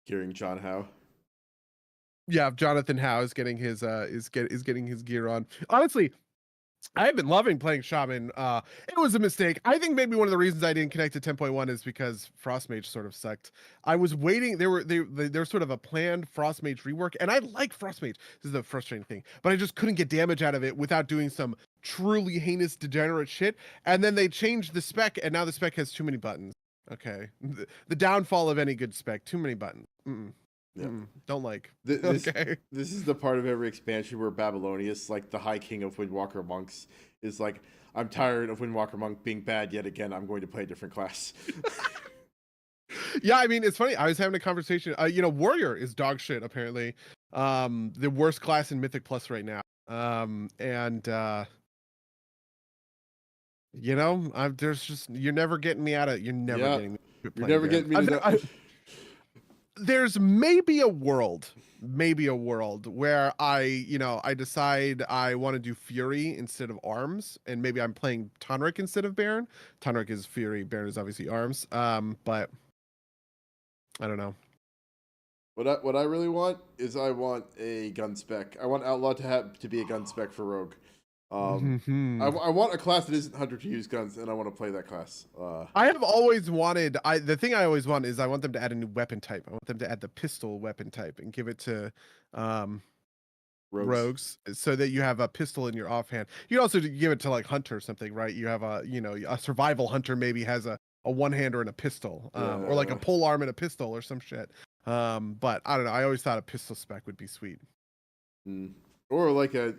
Hearing John Howe. Yeah, Jonathan Howe is getting his getting his gear on. Honestly, I have been loving playing Shaman. It was a mistake. I think maybe one of the reasons I didn't connect to 10.1 is because Frostmage sort of sucked. I was waiting. There's sort of a planned Frostmage rework, and I like Frostmage. This is the frustrating thing, but I just couldn't get damage out of it without doing some truly heinous degenerate shit. And then they changed the spec, and now the spec has too many buttons. Okay, the downfall of any good spec: too many buttons. Yeah. Don't like. Okay. This is the part of every expansion where Babylonius, like the High King of Windwalker monks, is like, I'm tired of Windwalker monk being bad yet again. I'm going to play a different class. Yeah, I mean, it's funny. I was having a conversation. Warrior is dog shit, apparently. The worst class in Mythic Plus right now. There's just, you're never getting me out of, you're never getting me. You're never getting me to there's maybe a world where I decide I want to do Fury instead of Arms, and maybe I'm playing Tonrik instead of Baron. Tonrik is Fury, Baron is obviously Arms. But I don't know. What I really want is I want a gun spec. I want Outlaw to be a gun spec for Rogue. I want a class that isn't Hunter to use guns, and I want to play that class. I have always wanted. The thing I always want is I want them to add a new weapon type. I want them to add the pistol weapon type and give it to rogues, so that you have a pistol in your offhand. You can also give it to like Hunter or something, right? You have a survival Hunter maybe has a one-hander and a pistol, or like a pole arm and a pistol or some shit. But I don't know. I always thought a pistol spec would be sweet. Or like a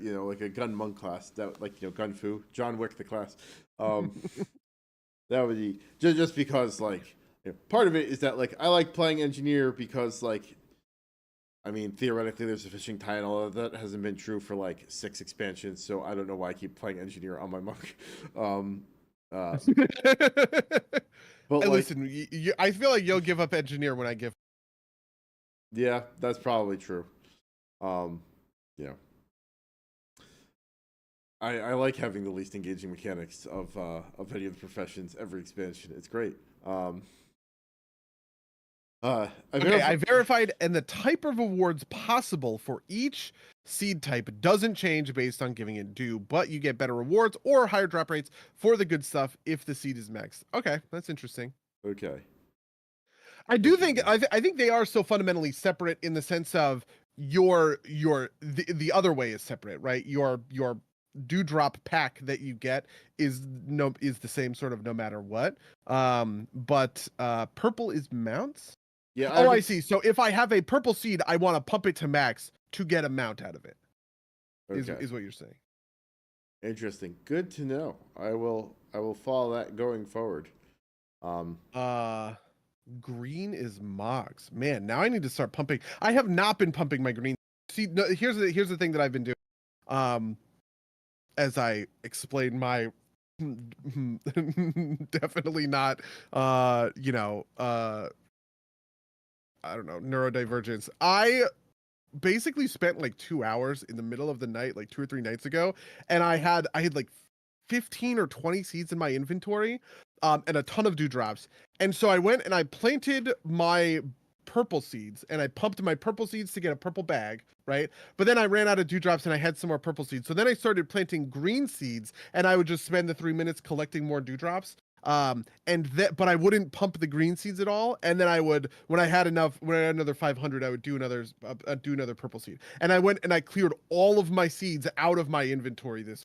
gun monk class, that gun fu, John Wick the class. That would be just because part of it is that I like playing engineer because theoretically there's a fishing tie and all of that hasn't been true for 6 expansions, so I don't know why I keep playing engineer on my monk. But hey, listen, I feel like you'll give up engineer when I give. Yeah, that's probably true. I like having the least engaging mechanics of any of the professions every expansion. It's great. I verified, and the type of awards possible for each seed type doesn't change based on giving it due, but you get better rewards or higher drop rates for the good stuff if the seed is maxed. Okay, that's interesting. Okay. I do think I think they are so fundamentally separate in the sense of the other way is separate, right? Your dewdrop pack that you get is the same sort of no matter what. But purple is mounts. Yeah. I see. So if I have a purple seed, I want to pump it to max to get a mount out of it. Okay. Is what you're saying. Interesting. Good to know. I will follow that going forward. Green is Mogs. Man, now I need to start pumping. I have not been pumping my green. See, no, here's the thing that I've been doing. As I explained my definitely not I don't know, neurodivergence. I basically spent 2 hours in the middle of the night 2 or 3 nights ago, and I had 15 or 20 seeds in my inventory, and a ton of dewdrops. And so I went and I planted my purple seeds, and I pumped my purple seeds to get a purple bag, right? But then I ran out of dewdrops and I had some more purple seeds. So then I started planting green seeds, and I would just spend the 3 minutes collecting more dewdrops. But I wouldn't pump the green seeds at all. And then I would, when I had another 500, I would do another purple seed. And I went and I cleared all of my seeds out of my inventory this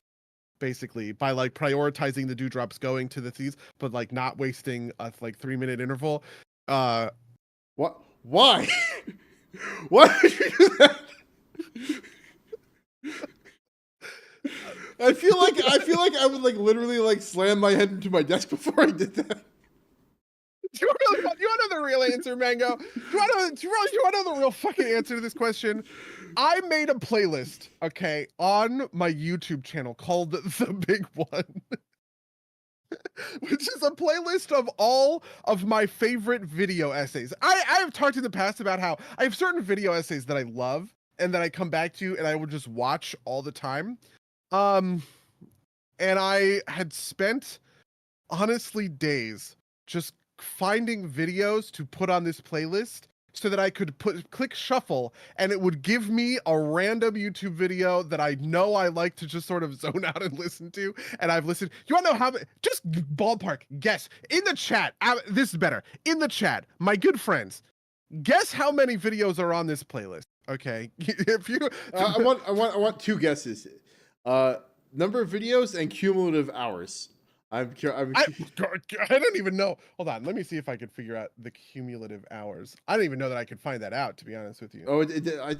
basically by like prioritizing the dewdrops going to the seeds, but like not wasting a like 3-minute interval. What? Why? Why did you do that? I feel like I would like literally like slam my head into my desk before I did that. Do you want to know the real answer, Mango? Do you want to know the real fucking answer to this question? I made a playlist, okay, on my YouTube channel called The Big One, which is a playlist of all of my favorite video essays. I've talked in the past about how I have certain video essays that I love and that I come back to and I will just watch all the time. And I had spent honestly days just finding videos to put on this playlist so that I could click shuffle and it would give me a random YouTube video that I know I like to just sort of zone out and listen to. And I've listened. You want to know how? Just ballpark guess in the chat. This is better in the chat. My good friends, guess how many videos are on this playlist? Okay, if you, I want 2 guesses. Number of videos and cumulative hours. I don't even know. Hold on, let me see if I could figure out the cumulative hours. I don't even know that I could find that out, to be honest with you. Oh, I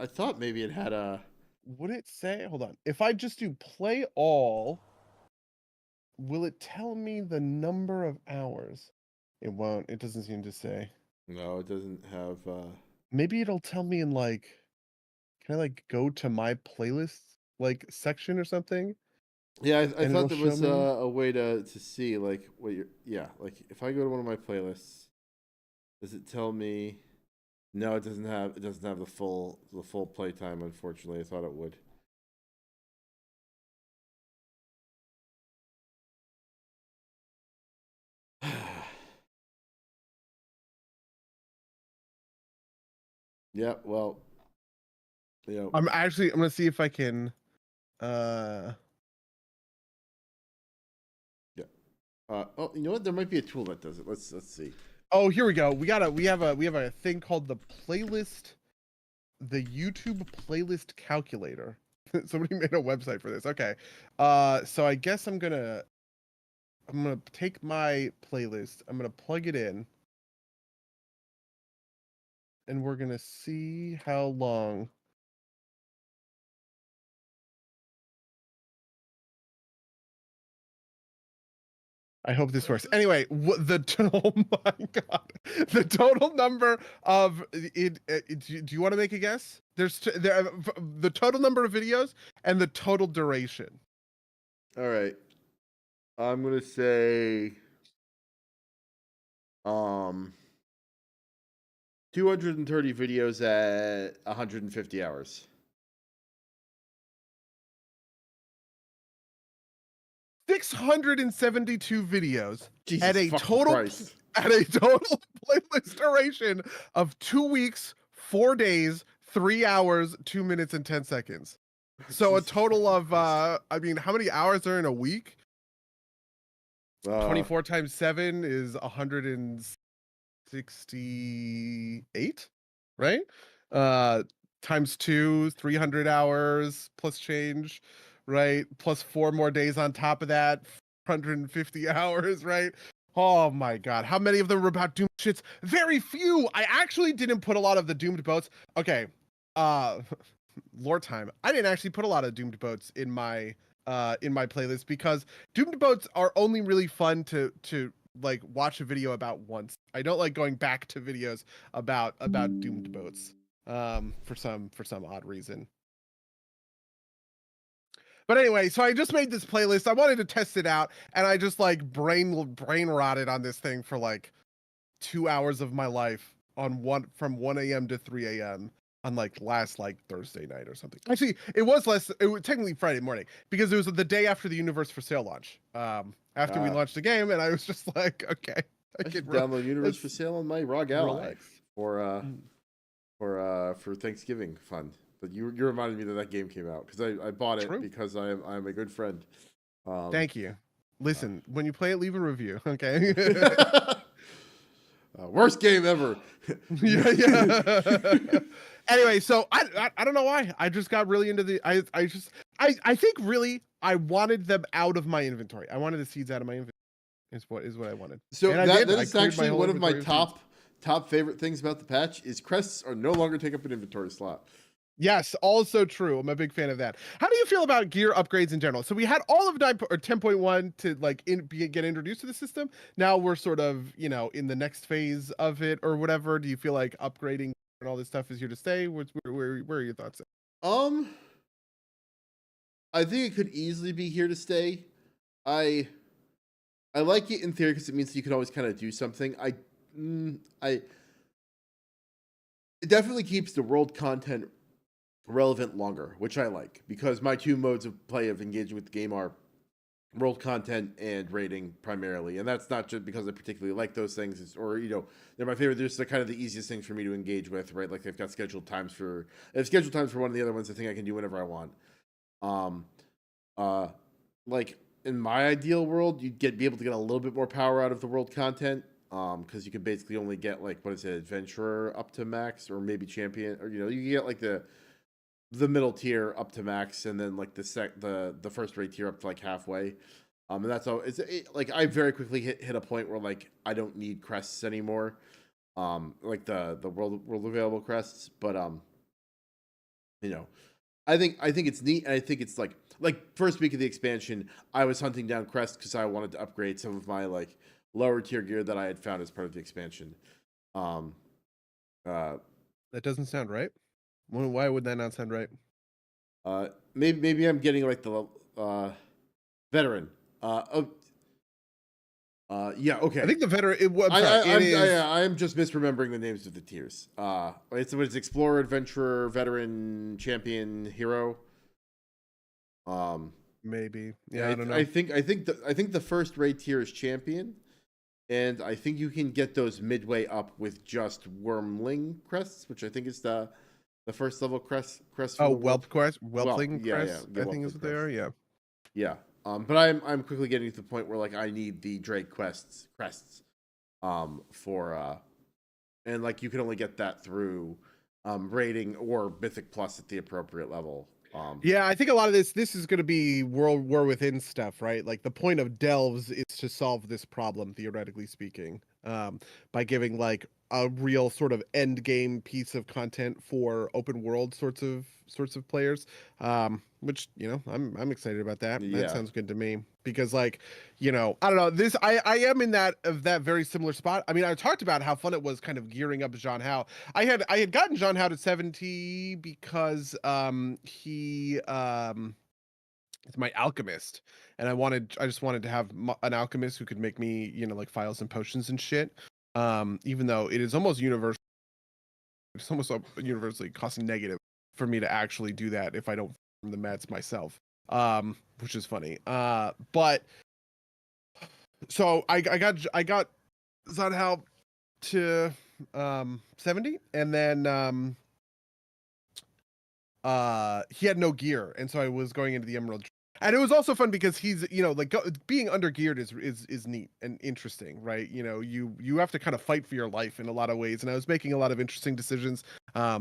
thought maybe it had a. Would it say? Hold on. If I just do play all, will it tell me the number of hours? It won't. It doesn't seem to say. No, it doesn't have. Maybe it'll tell me in like. Can I like go to my playlist like section or something? Yeah, I thought there was a way to see like what you're. Yeah, like if I go to one of my playlists, does it tell me? No, it doesn't have. It doesn't have the full playtime. Unfortunately, I thought it would. Yeah. Well. You know. I'm gonna see if I can. Oh, you know what? There might be a tool that does it. Let's see. Oh, here we go. We have a thing called the playlist, the YouTube playlist calculator. Somebody made a website for this. Okay. So I guess I'm gonna take my playlist. I'm gonna plug it in, and we're gonna see how long. I hope this works. Anyway, oh my god, the total number of it. Do you want to make a guess? The total number of videos and the total duration. All right, I'm gonna say 230 videos at 150 hours. 672 videos Jesus at a total Christ. at a total playlist duration of 2 weeks, 4 days, 3 hours, 2 minutes, and 10 seconds. So a total of I mean, how many hours are in a week? 24 times 7 is 168, right? Times 2, 300 hours plus change, right? Plus 4 more days on top of that, 150 hours, right? Oh my god. How many of them were about doomed shits? Very few. I actually didn't put a lot of the doomed boats. Okay. Lore time. I didn't actually put a lot of doomed boats in my playlist because doomed boats are only really fun to like watch a video about once. I don't like going back to videos about doomed boats for some odd reason. But anyway, so I just made this playlist. I wanted to test it out, and I just like brain rotted on this thing for like 2 hours of my life from 1 a.m. to 3 a.m. on like last like Thursday night or something. Actually, it was technically Friday morning because it was the day after the Universe for Sale launch. After we launched the game, and I was just like, okay, I should download Universe for Sale on my ROG Ally for Thanksgiving fund. But you reminded me that game came out because I bought it because I'm a good friend. Thank you. Listen, when you play it, leave a review, okay? Worst game ever. Yeah. Anyway, so I don't know why. I just got really into the I think really I wanted them out of my inventory. I wanted the seeds out of my inventory. Is what I wanted. So And I did. that I is cleared my actually whole one of my inventory of seeds. top favorite things about the patch is crests are no longer take up an inventory slot. Yes, also true. I'm a big fan of that. How do you feel about gear upgrades in general? So we had all of 10.1 to like get introduced to the system. Now we're sort of, in the next phase of it or whatever. Do you feel like upgrading and all this stuff is here to stay? Where are your thoughts? I think it could easily be here to stay. I like it in theory because it means you can always kind of do something. It definitely keeps the world content relevant longer, which I like, because my two modes of play of engaging with the game are world content and raiding primarily, and that's not just because I particularly like those things, or they're my favorite. They're just kind of the easiest things for me to engage with, right? Like they've got scheduled times for one of the other ones. I think I can do whenever I want. Like in my ideal world, you'd be able to get a little bit more power out of the world content, because you could basically only get like adventurer up to max, or maybe champion, or you get like the middle tier up to max, and then like the first rate tier up to like halfway. And that's all. Like I very quickly hit a point where like I don't need crests anymore. Like the world available crests, but I think it's neat, and I think it's like first week of the expansion, I was hunting down crests because I wanted to upgrade some of my like lower tier gear that I had found as part of the expansion. That doesn't sound right. Why would that not sound right? Maybe I'm getting like the veteran. Yeah, okay. I think the veteran. I am just misremembering the names of the tiers. It's explorer, adventurer, veteran, champion, hero. Maybe. Yeah, I don't know. I think the first rate tier is champion, and I think you can get those midway up with just wormling crests, which I think is the first level crest. Oh, whelpling crest. Yeah, I think is what they are. Yeah. Yeah. But I'm quickly getting to the point where like I need the Drake crests, for and like you can only get that through rating or Mythic Plus at the appropriate level. Yeah, I think a lot of this is going to be World War Within stuff, right? Like the point of delves is to solve this problem, theoretically speaking, by giving like a real sort of end game piece of content for open world sorts of players. Which I'm excited about that. Yeah. That sounds good to me, because like I don't know, this I am in that very similar spot. I mean, I talked about how fun it was kind of gearing up Jean Hao. I had gotten Jean Hao to 70 because he it's my alchemist, and I just wanted to have an alchemist who could make me like files and potions and shit. Even though it is almost universal, it's almost universally cost negative for me to actually do that if I don't farm the mats myself, which is funny. But so I got Zhanhao to 70, and then he had no gear, and so I was going into the Emerald. And it was also fun because he's, like being under geared is neat and interesting, right? You have to kind of fight for your life in a lot of ways, and I was making a lot of interesting decisions,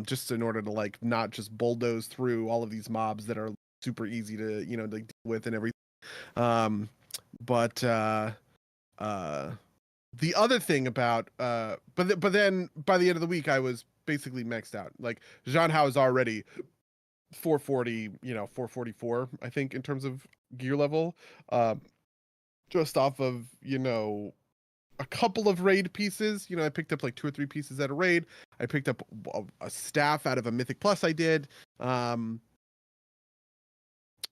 just in order to like not just bulldoze through all of these mobs that are super easy to like deal with and everything. But the other thing about but then by the end of the week I was basically maxed out. Like Jean Hao is already 440, 444, I think, in terms of gear level, just off of a couple of raid pieces. I picked up like 2 or 3 pieces at a raid. I picked up a staff out of a Mythic Plus I did, and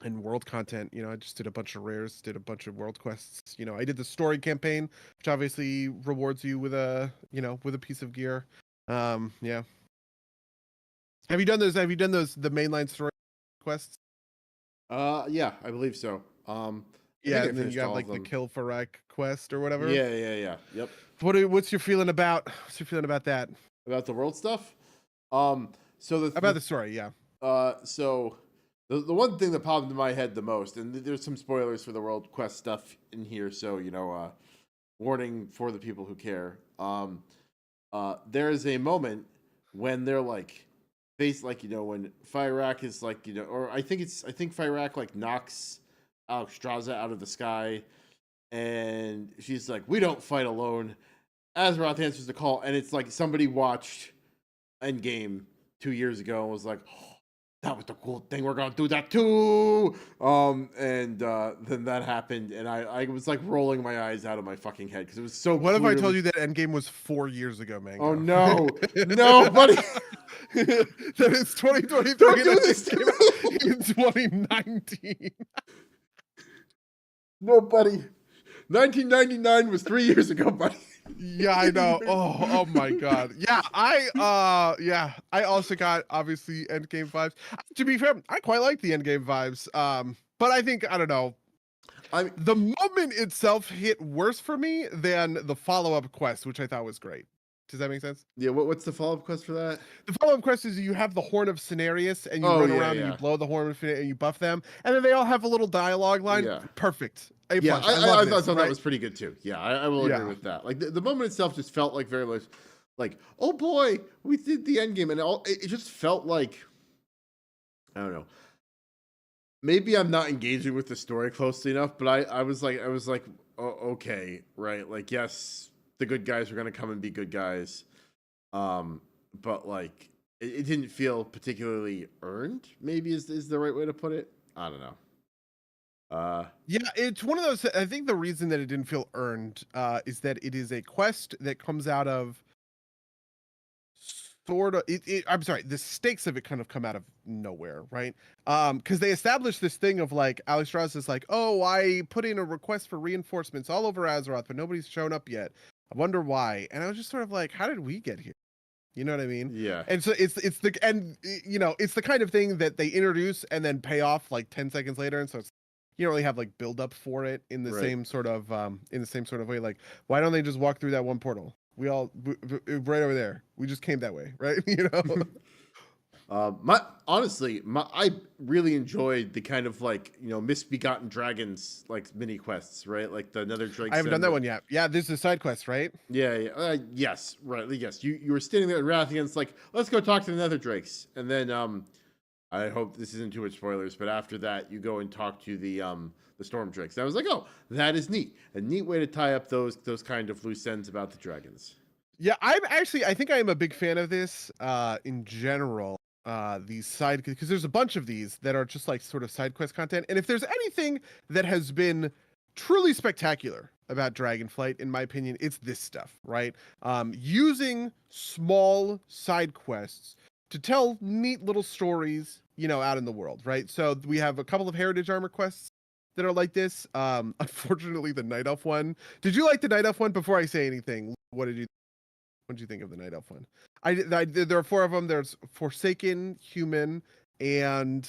world content. I just did a bunch of rares, did a bunch of world quests. I did the story campaign, which obviously rewards you with a piece of gear. Yeah. Have you done those? The mainline story quests? Yeah, I believe so. Yeah, and then you got like the kill Fyrakk quest or whatever. Yeah. Yep. What's your feeling about? That? About the world stuff? So about the story, yeah. So The one thing that popped into my head the most, and there's some spoilers for the World Quest stuff in here, so warning for the people who care. There is a moment when they're like, face like when Fyrakk is like or I think Fyrakk like knocks Amirdrassil out of the sky, and she's like, "We don't fight alone." Azeroth answers the call, and it's like somebody watched Endgame 2 years ago and was like, oh, "That was the cool thing. We're gonna do that too." And then that happened, and I was like rolling my eyes out of my fucking head because it was so. What if I told you that Endgame was 4 years ago, Mango? Oh no, no, buddy. That it's 2023 Don't and do it this came out in 2019. No, buddy. 1999 was 3 years ago, buddy. Yeah, I know. Oh my god. Yeah, I also got obviously Endgame vibes. To be fair, I quite like the Endgame vibes. But I think I don't know. The moment itself hit worse for me than the follow-up quest, which I thought was great. Does that make sense? Yeah, what's the follow-up quest for that? The follow-up quest is you have the Horn of Cenarius and you run around and you blow the horn and you buff them, and then they all have a little dialogue line. Yeah. Perfect. A+. Yeah, I thought that was pretty good too. Yeah, I will agree with that. Like the moment itself just felt like very much like, oh boy, we did the end game, and it just felt like, I don't know. Maybe I'm not engaging with the story closely enough, but I was like, oh, okay, right? Like, yes, the good guys are gonna come and be good guys, but like, it didn't feel particularly earned. Maybe is the right way to put it. I don't know. Yeah, it's one of those. I think the reason that it didn't feel earned is that it is a quest that comes out of sort of. I'm sorry, the stakes of it kind of come out of nowhere, right? Because they established this thing of like Amirdrassil is like, oh, I put in a request for reinforcements all over Azeroth, but nobody's shown up yet. I wonder why. And I was just sort of like, how did we get here? You know what I mean? Yeah. And so it's the kind of thing that they introduce and then pay off like 10 seconds later, and so it's. You don't really have like build up for it in the same sort of way. Like, why don't they just walk through that one portal? We right over there. We just came that way, right? I really enjoyed the kind of like misbegotten dragons like mini quests, right? Like the Nether Drake. I haven't done that one yet. Yeah, this is a side quest, right? Yeah. Yes, right. Yes, you were standing there in Rathian's like, let's go talk to the Nether Drakes, and then I hope this isn't too much spoilers, but after that, you go and talk to the Storm Drakes. And I was like, oh, that is neat. A neat way to tie up those kind of loose ends about the dragons. Yeah, I think I am a big fan of this in general. These side, because there's a bunch of these that are just like sort of side quest content. And if there's anything that has been truly spectacular about Dragonflight, in my opinion, it's this stuff, right? Using small side quests to tell neat little stories, out in the world, right? So we have a couple of Heritage Armor quests that are like this. Unfortunately, the Night Elf one. Did you like the Night Elf one? Before I say anything, what did you think of the Night Elf one? There are 4 of them. There's Forsaken, Human, and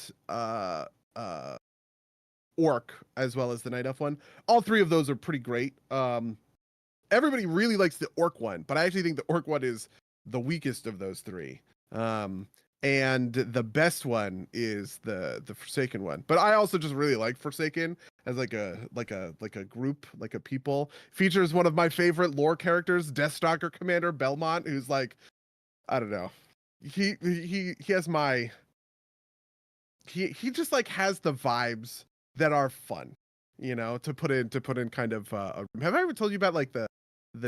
Orc, as well as the Night Elf one. All 3 of those are pretty great. Everybody really likes the Orc one, but I actually think the Orc one is the weakest of those 3. And the best one is the Forsaken one. But I also just really like Forsaken as like a group, like a people. Features one of my favorite lore characters, Deathstalker Commander Belmont, who's like, I don't know. He has my he just like has the vibes that are fun, to put in kind of have I ever told you about like the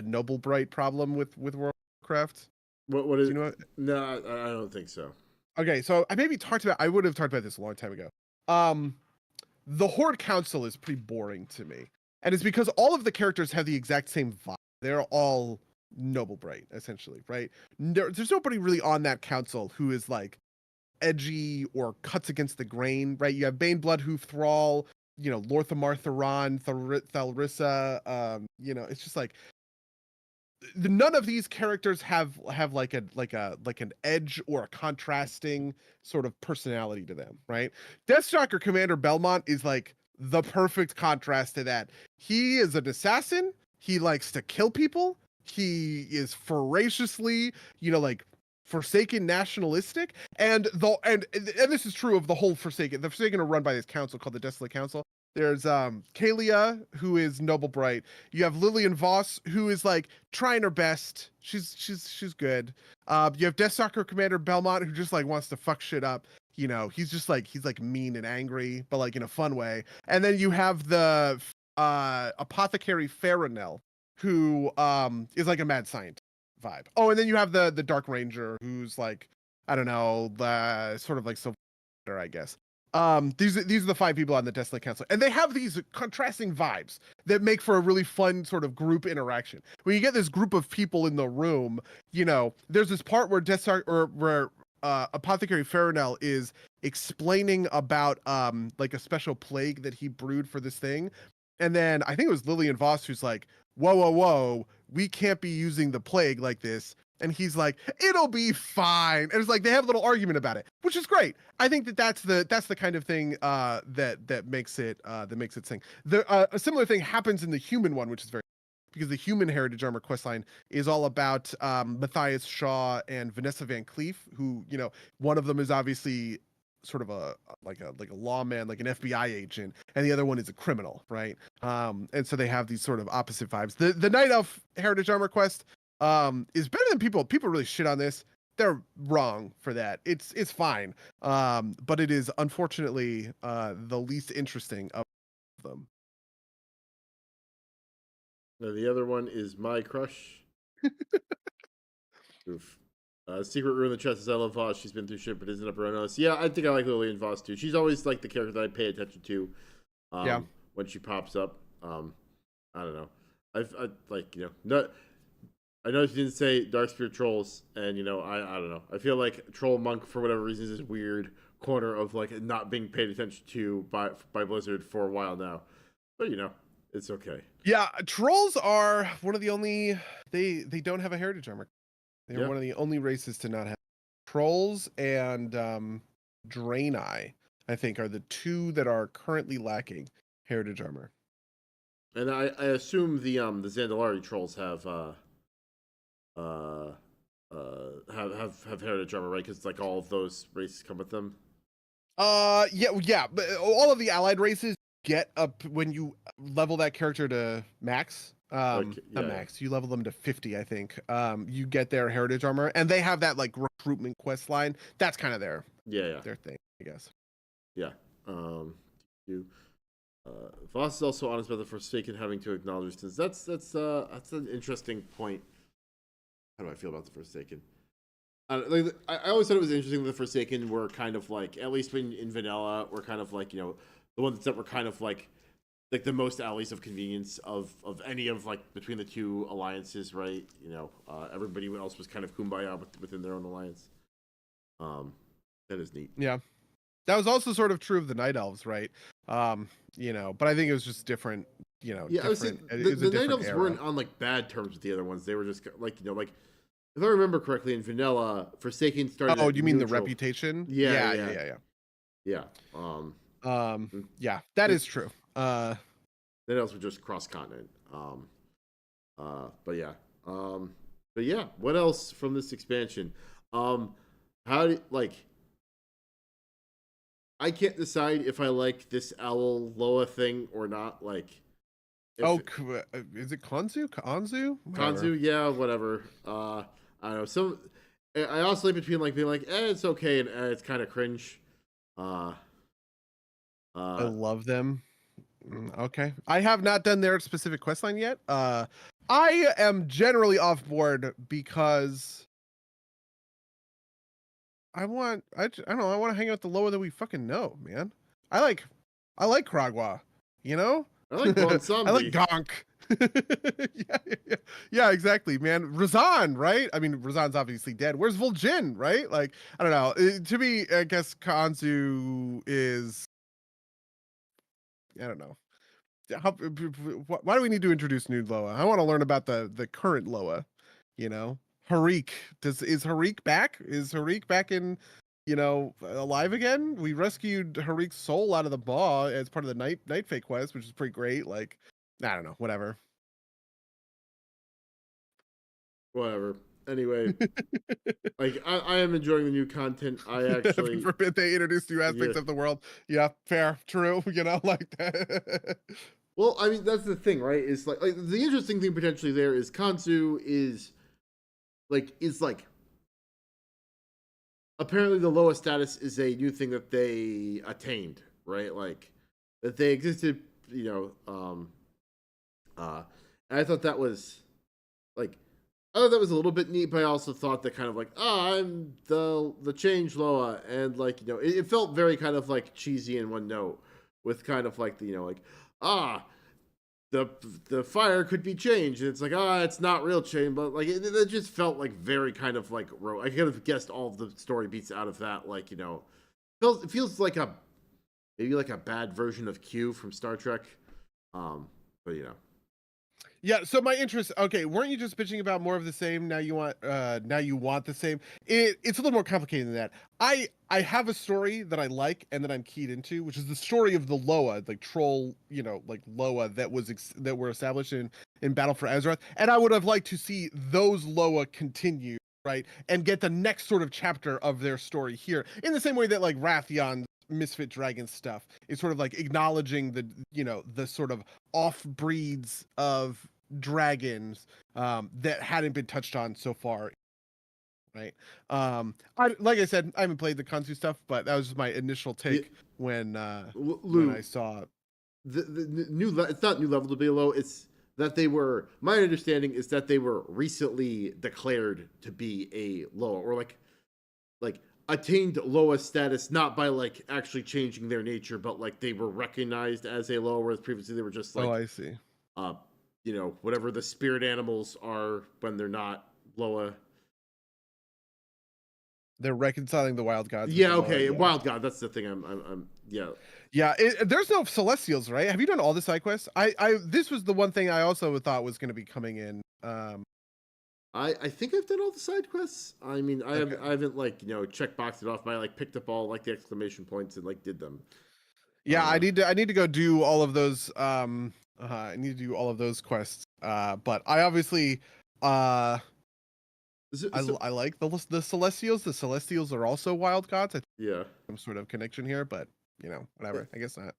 Noble Bright problem with Warcraft? What is? Do you know what? No, I don't think so. Okay, so I would have talked about this a long time ago. The Horde Council is pretty boring to me, and it's because all of the characters have the exact same vibe. They're all Noble Bright, essentially, right? There's nobody really on that council who is like edgy or cuts against the grain, right? You have Bane Bloodhoof Thrall, Lorthamar Theron, Thalrissa, it's just like none of these characters have like an edge or a contrasting sort of personality to them, right? Deathstalker Commander Belmont is like the perfect contrast to that. He is an assassin. He likes to kill people. He is ferociously, like Forsaken nationalistic, and this is true of the whole Forsaken. The Forsaken are run by this council called the Desolate Council. There's Kalia, who is noble bright. You have Lillian Voss, who is like trying her best. She's good. You have Death Stalker Commander Belmont, who just like wants to fuck shit up. You know, he's like mean and angry, but like in a fun way. And then you have the Apothecary Farinell, who is like a mad scientist vibe. Oh, and then you have the Dark Ranger, who's like, I don't know, sort of like Silver, I guess. These are the 5 people on the Desolate Council, and they have these contrasting vibes that make for a really fun sort of group interaction. When you get this group of people in the room, you know, there's this part where where Apothecary Farinell is explaining about like a special plague that he brewed for this thing. And then I think it was Lillian Voss who's like, whoa, we can't be using the plague like this. And he's like, it'll be fine. And it's like they have a little argument about it, which is great. I think that's the kind of thing that makes it sing. A similar thing happens in the human one, which is very, because the human Heritage Armor questline is all about Matthias Shaw and Vanessa Van Cleef, who, you know, one of them is obviously sort of a lawman, like an FBI agent, and the other one is a criminal, right? And so they have these sort of opposite vibes. The Night Elf Heritage Armor quest is better than people really shit on this. They're wrong for that. It's fine. But it is unfortunately the least interesting of them. Now, the other one is my crush. Oof. Secret Rule in the Chest is I love Voss. She's been through shit, but isn't up around us. Yeah, I think I like Lillian Voss too. She's always like the character that I pay attention to. When she pops up. I don't know. I like, you know, I know she didn't say Darkspirit Trolls, and you know, I don't know. I feel like Troll Monk for whatever reason is this weird corner of like not being paid attention to by Blizzard for a while now. But you know, it's okay. Yeah, trolls are one of the only they don't have a heritage armor. They're one of the only races to not have trolls, and Draenei, I think, are the 2 that are currently lacking heritage armor. And I assume the Zandalari trolls have heritage armor, right? Because like all of those races come with them. Yeah, but all of the allied races get up when you level that character to max. Max. You level them to 50, I think. You get their heritage armor, and they have that like recruitment quest line. That's kind of their thing, I guess. Yeah. Voss is also honest about the Forsaken having to acknowledge this. That's an interesting point. How do I feel about the Forsaken? I always thought it was interesting that the Forsaken were kind of like, at least in vanilla, were kind of like, you know, the ones that were kind of like the most allies of convenience of any of like between the 2 alliances, right? You know, everybody else was kind of kumbaya within their own alliance. That is neat. Yeah, that was also sort of true of the Night Elves, right? You know, but I think it was just different. You know, yeah, the Night Elves weren't on like bad terms with the other ones. They were just like, you know, like if I remember correctly, in vanilla, Forsaken started. Oh, do you mean the reputation? Yeah. Yeah, that is true. Night Elves were just cross continent. But yeah. What else from this expansion? How do like? I can't decide if I like this Owl Loa thing or not. Like, is it Kanzu? Kanzu, yeah, whatever. I don't know. I oscillate between like being like, it's okay, and it's kind of cringe. I love them. Okay, I have not done their specific questline yet. I am generally off board because I don't know. I want to hang out with the Loa that we fucking know, man. I like Kragwa, you know? I like Bonsambi. I like Gonk. yeah, exactly, man. Razan, right? I mean, Razan's obviously dead. Where's Vol'jin, right? Like, I don't know. To me, I guess Kanzu is, I don't know. Why do we need to introduce new Loa? I want to learn about the current Loa, you know? Fyrakk. Is Fyrakk back? Is Fyrakk back in, you know, alive again? We rescued Harikk's soul out of the maw as part of the Night Fate quest, which is pretty great. Like, I don't know, whatever. Anyway, like I am enjoying the new content. I Heaven actually, forbid they introduce new yeah. aspects of the world. Yeah, fair, true. Like that. Well, I mean that's the thing, right? Is like the interesting thing potentially there is Kanzu is like apparently the lowest status is a new thing that they attained, right? Like that they existed, you know. Uh, and I thought that was like I thought that was a little bit neat, but I also thought that kind of like, I'm the change Loa, and like it felt very kind of like cheesy in one note, with kind of like the like ah the fire could be changed, and it's like it's not real change, but like it just felt like very kind of like I could have guessed all of the story beats out of that, like it feels like a maybe like a bad version of Q from Star Trek, but Yeah, so my interest, okay, weren't you just bitching about more of the same? Now you want the same. It's a little more complicated than that. I have a story that I like and that I'm keyed into, which is the story of the Loa, like troll, like Loa that were established in Battle for Azeroth. And I would have liked to see those Loa continue, right? And get the next sort of chapter of their story here. In the same way that like Rathion's Misfit Dragon stuff is sort of like acknowledging the sort of off breeds of dragons that hadn't been touched on so far, right? Like I said, I haven't played the Kansu stuff, but that was just my initial yeah. take when Lou, I saw the new it's not new level to be low. It's that they were. My understanding is that they were recently declared to be a low, or like attained lowest status, not by like actually changing their nature, but like they were recognized as a low, whereas previously they were just oh, like I see. uh whatever the spirit animals are when they're not Loa. They're reconciling the wild gods with Yeah, the Loa. okay, Yeah, wild god. That's the thing. I'm yeah. yeah. There's no celestials, right? Have you done all the side quests? This was the one thing I also thought was going to be coming in. I think I've done all the side quests. I mean, Okay. I haven't like check boxed it off, but I like picked up all like the exclamation points and like did them. Yeah, I need to go do all of those. I need to do all of those quests. But I obviously, So, I like the Celestials. The Celestials are also wild gods. I think yeah. some sort of connection here, but whatever. I guess not.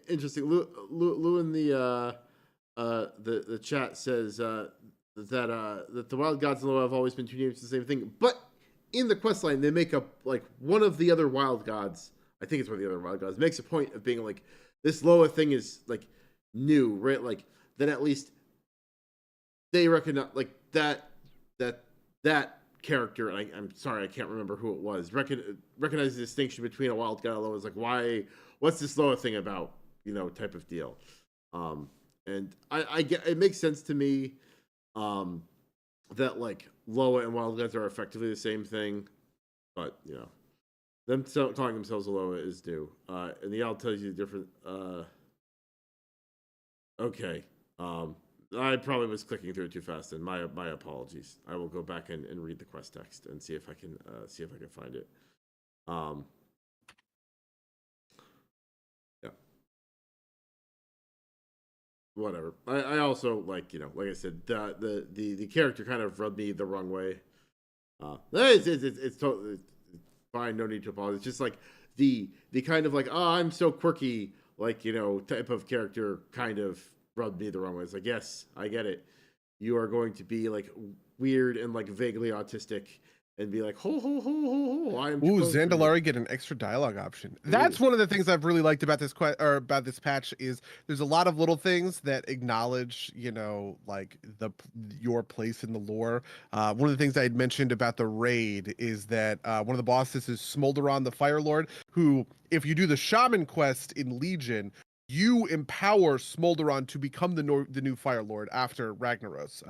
Interesting. Lou in the chat says that the wild gods and Loa have always been two names for the same thing, but in the quest line they make up like one of the other wild gods. I think it's one of the other wild gods makes a point of being like this Loa thing is like new, right? Like that at least they recognize like that character. I'm sorry, I can't remember who it was. Recognize the distinction between a wild god and Loa. Is like why what's this Loa thing about? Type of deal. And I get it makes sense to me that like Loa and wild gods are effectively the same thing, but them calling themselves a Loa is new. And the L tells you the different. Okay. I probably was clicking through it too fast, and my apologies. I will go back and read the quest text and see if I can find it. Yeah. Whatever. I also like like I said the character kind of rubbed me the wrong way. It's totally fine. No need to apologize. It's just like the kind of like I'm so quirky like type of character kind of rubbed me the wrong way. It's like yes, I get it. You are going to be like weird and like vaguely autistic and be like ho ho ho ho ho. I am too Ooh, close for you. Zandalari get an extra dialogue option. That's Ooh. one of the things I've really liked about about this patch is there's a lot of little things that acknowledge, like your place in the lore. One of the things I had mentioned about the raid is that one of the bosses is Smolderon the Fire Lord, who, if you do the Shaman quest in Legion, you empower Smolderon to become the new Fire Lord after Ragnaros.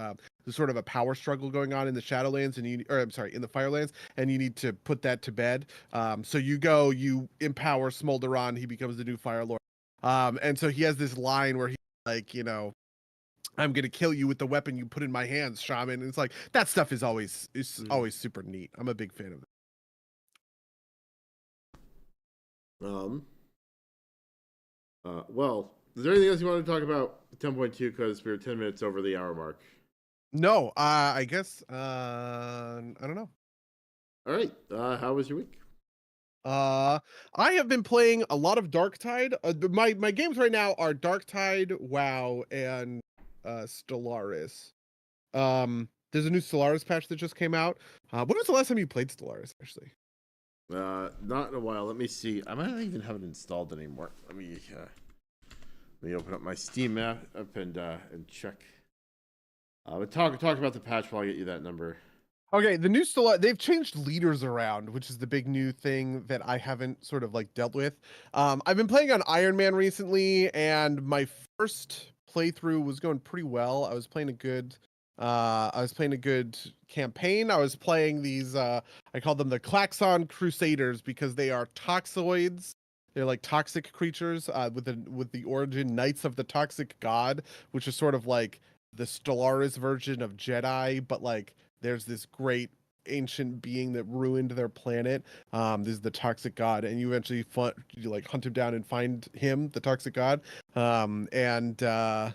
There's sort of a power struggle going on in the Shadowlands, in the Firelands, and you need to put that to bed. So you empower Smolderon, he becomes the new Fire Lord. And so he has this line where he's like, I'm gonna kill you with the weapon you put in my hands, Shaman. And it's like that stuff is always super neat. I'm a big fan of Um. Well, is there anything else you want to talk about 10.2? Because we're 10 minutes over the hour mark. No, I guess I don't know. All right. How was your week? I have been playing a lot of Darktide. My games right now are Darktide, WoW, and Stellaris. There's a new Stellaris patch that just came out. When was the last time you played Stellaris, actually? Not in a while. Let me see. I might not even have it installed anymore. Let me open up my Steam app and check. But talk about the patch while I get you that number. Okay, the new Stellaris, they've changed leaders around, which is the big new thing that I haven't sort of like dealt with. I've been playing on Iron Man recently, and my first playthrough was going pretty well. I was playing a good campaign. I was playing these I call them the Klaxon Crusaders because they are toxoids. They're like toxic creatures with the origin Knights of the Toxic God, which is sort of like the Stellaris version of Jedi, but like there's this great ancient being that ruined their planet. This is the toxic god, and you eventually you like hunt him down and find him, the toxic god. And the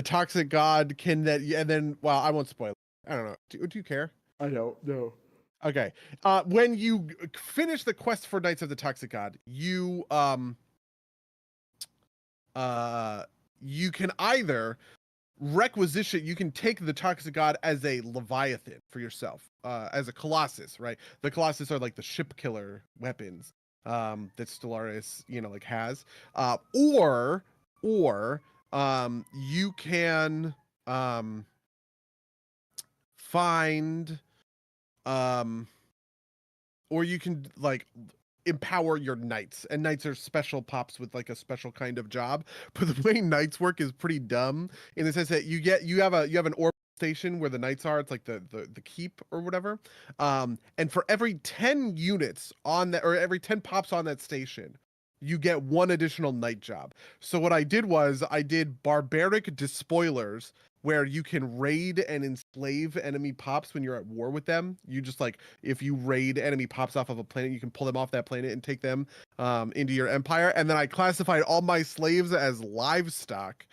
toxic god can that, and then well, I won't spoil it. I don't know. Do you care? I don't know. Okay. When you finish the quest for Knights of the Toxic God, you can either you can take the toxic god as a leviathan for yourself, as a colossus, right? The colossus are like the ship killer weapons that Stellaris like has, or you can find or you can like empower your knights, and knights are special pops with like a special kind of job. But the way knights work is pretty dumb in the sense that you have an orb station where the knights are. It's like the keep or whatever. And for every 10 units on that, or every 10 pops on that station, you get one additional knight job. So what I did was I did barbaric despoilers, where you can raid and enslave enemy pops when you're at war with them. You just like, if you raid enemy pops off of a planet, you can pull them off that planet and take them into your empire. And then I classified all my slaves as livestock,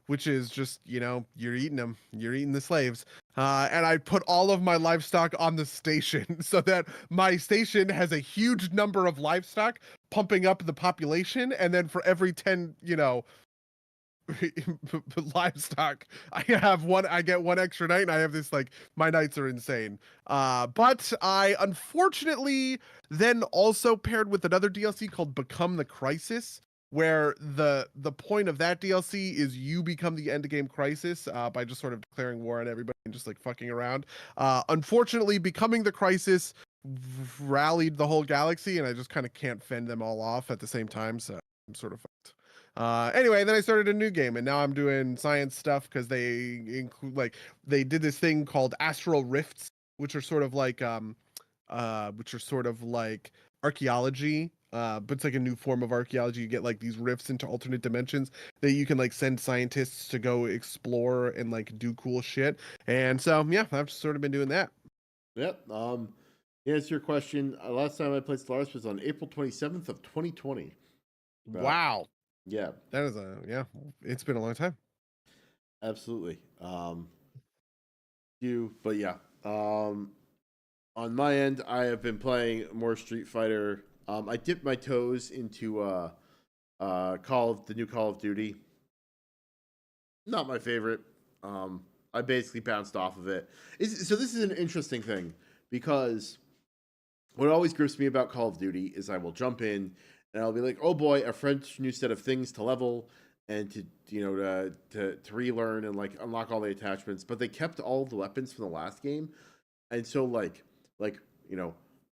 which is just, you're eating them, you're eating the slaves. And I put all of my livestock on the station so that my station has a huge number of livestock pumping up the population. And then for every 10, livestock, I get one extra night, and I have this like, my nights are insane. But I unfortunately then also paired with another DLC called Become the Crisis, where the point of that DLC is you become the end game crisis by just sort of declaring war on everybody and just like fucking around. Unfortunately, Becoming the Crisis rallied the whole galaxy, and I just kind of can't fend them all off at the same time, so I'm sort of fucked. Anyway, then I started a new game, and now I'm doing science stuff because they include they did this thing called astral rifts, which are sort of like archaeology. But it's like a new form of archaeology. You get like these rifts into alternate dimensions that you can like send scientists to go explore and like do cool shit. And so yeah, I've just sort of been doing that. Yep. To answer your question, last time I played Stellaris was on April 27th of 2020. Wow. Yeah. That is it's been a long time. Absolutely. But yeah. On my end, I have been playing more Street Fighter. I dipped my toes into the new Call of Duty. Not my favorite. I basically bounced off of it. So this is an interesting thing, because what always grips me about Call of Duty is I will jump in and I'll be like, oh boy, a fresh new set of things to level and to relearn and like unlock all the attachments. But they kept all the weapons from the last game, and so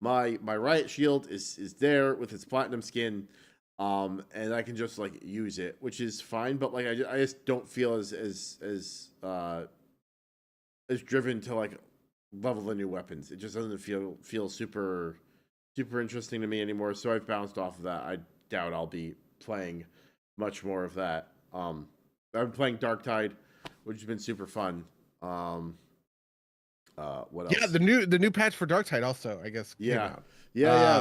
my riot shield is there with its platinum skin, and I can just like use it, which is fine. But like I just don't feel as driven to like level the new weapons. It just doesn't feel super interesting to me anymore. So I've bounced off of that. I doubt I'll be playing much more of that. I've been playing Darktide, which has been super fun. What else? Yeah, the new patch for Darktide also, I guess, came out.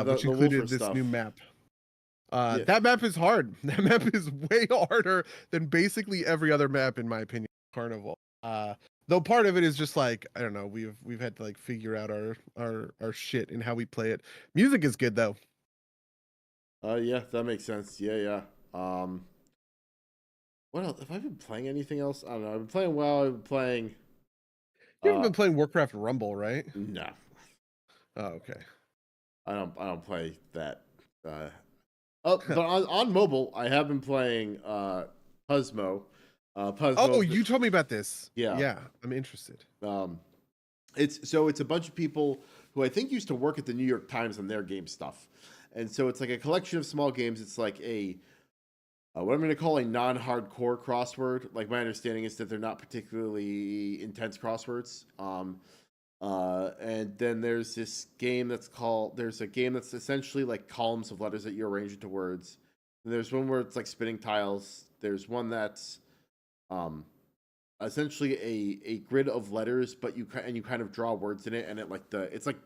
Which included this new map. That map is hard. That map is way harder than basically every other map, in my opinion. Carnival. Though part of it is just like, I don't know, we've had to like figure out our shit and how we play it. Music is good though. Yeah, that makes sense. Yeah, yeah. What else? Have I been playing anything else? I don't know. I've been playing WoW. I've been playing. You haven't Uh, been playing Warcraft Rumble, right? no, Oh, okay. I don't play that. Oh, but on mobile, I have been playing Puzzmo. Oh, Puzzmo. you told me about this. Yeah. Yeah, I'm interested. Um, it's a bunch of people who I think used to work at the New York Times on their game stuff, and so it's like a collection of small games. It's like a what I'm going to call a non-hardcore crossword. Like my understanding is that they're not particularly intense crosswords. And then there's this game that's called. There's a game that's essentially like columns of letters that you arrange into words. And there's one where it's like spinning tiles. There's one that's um, essentially a grid of letters, but you kind of draw words in it, and it's like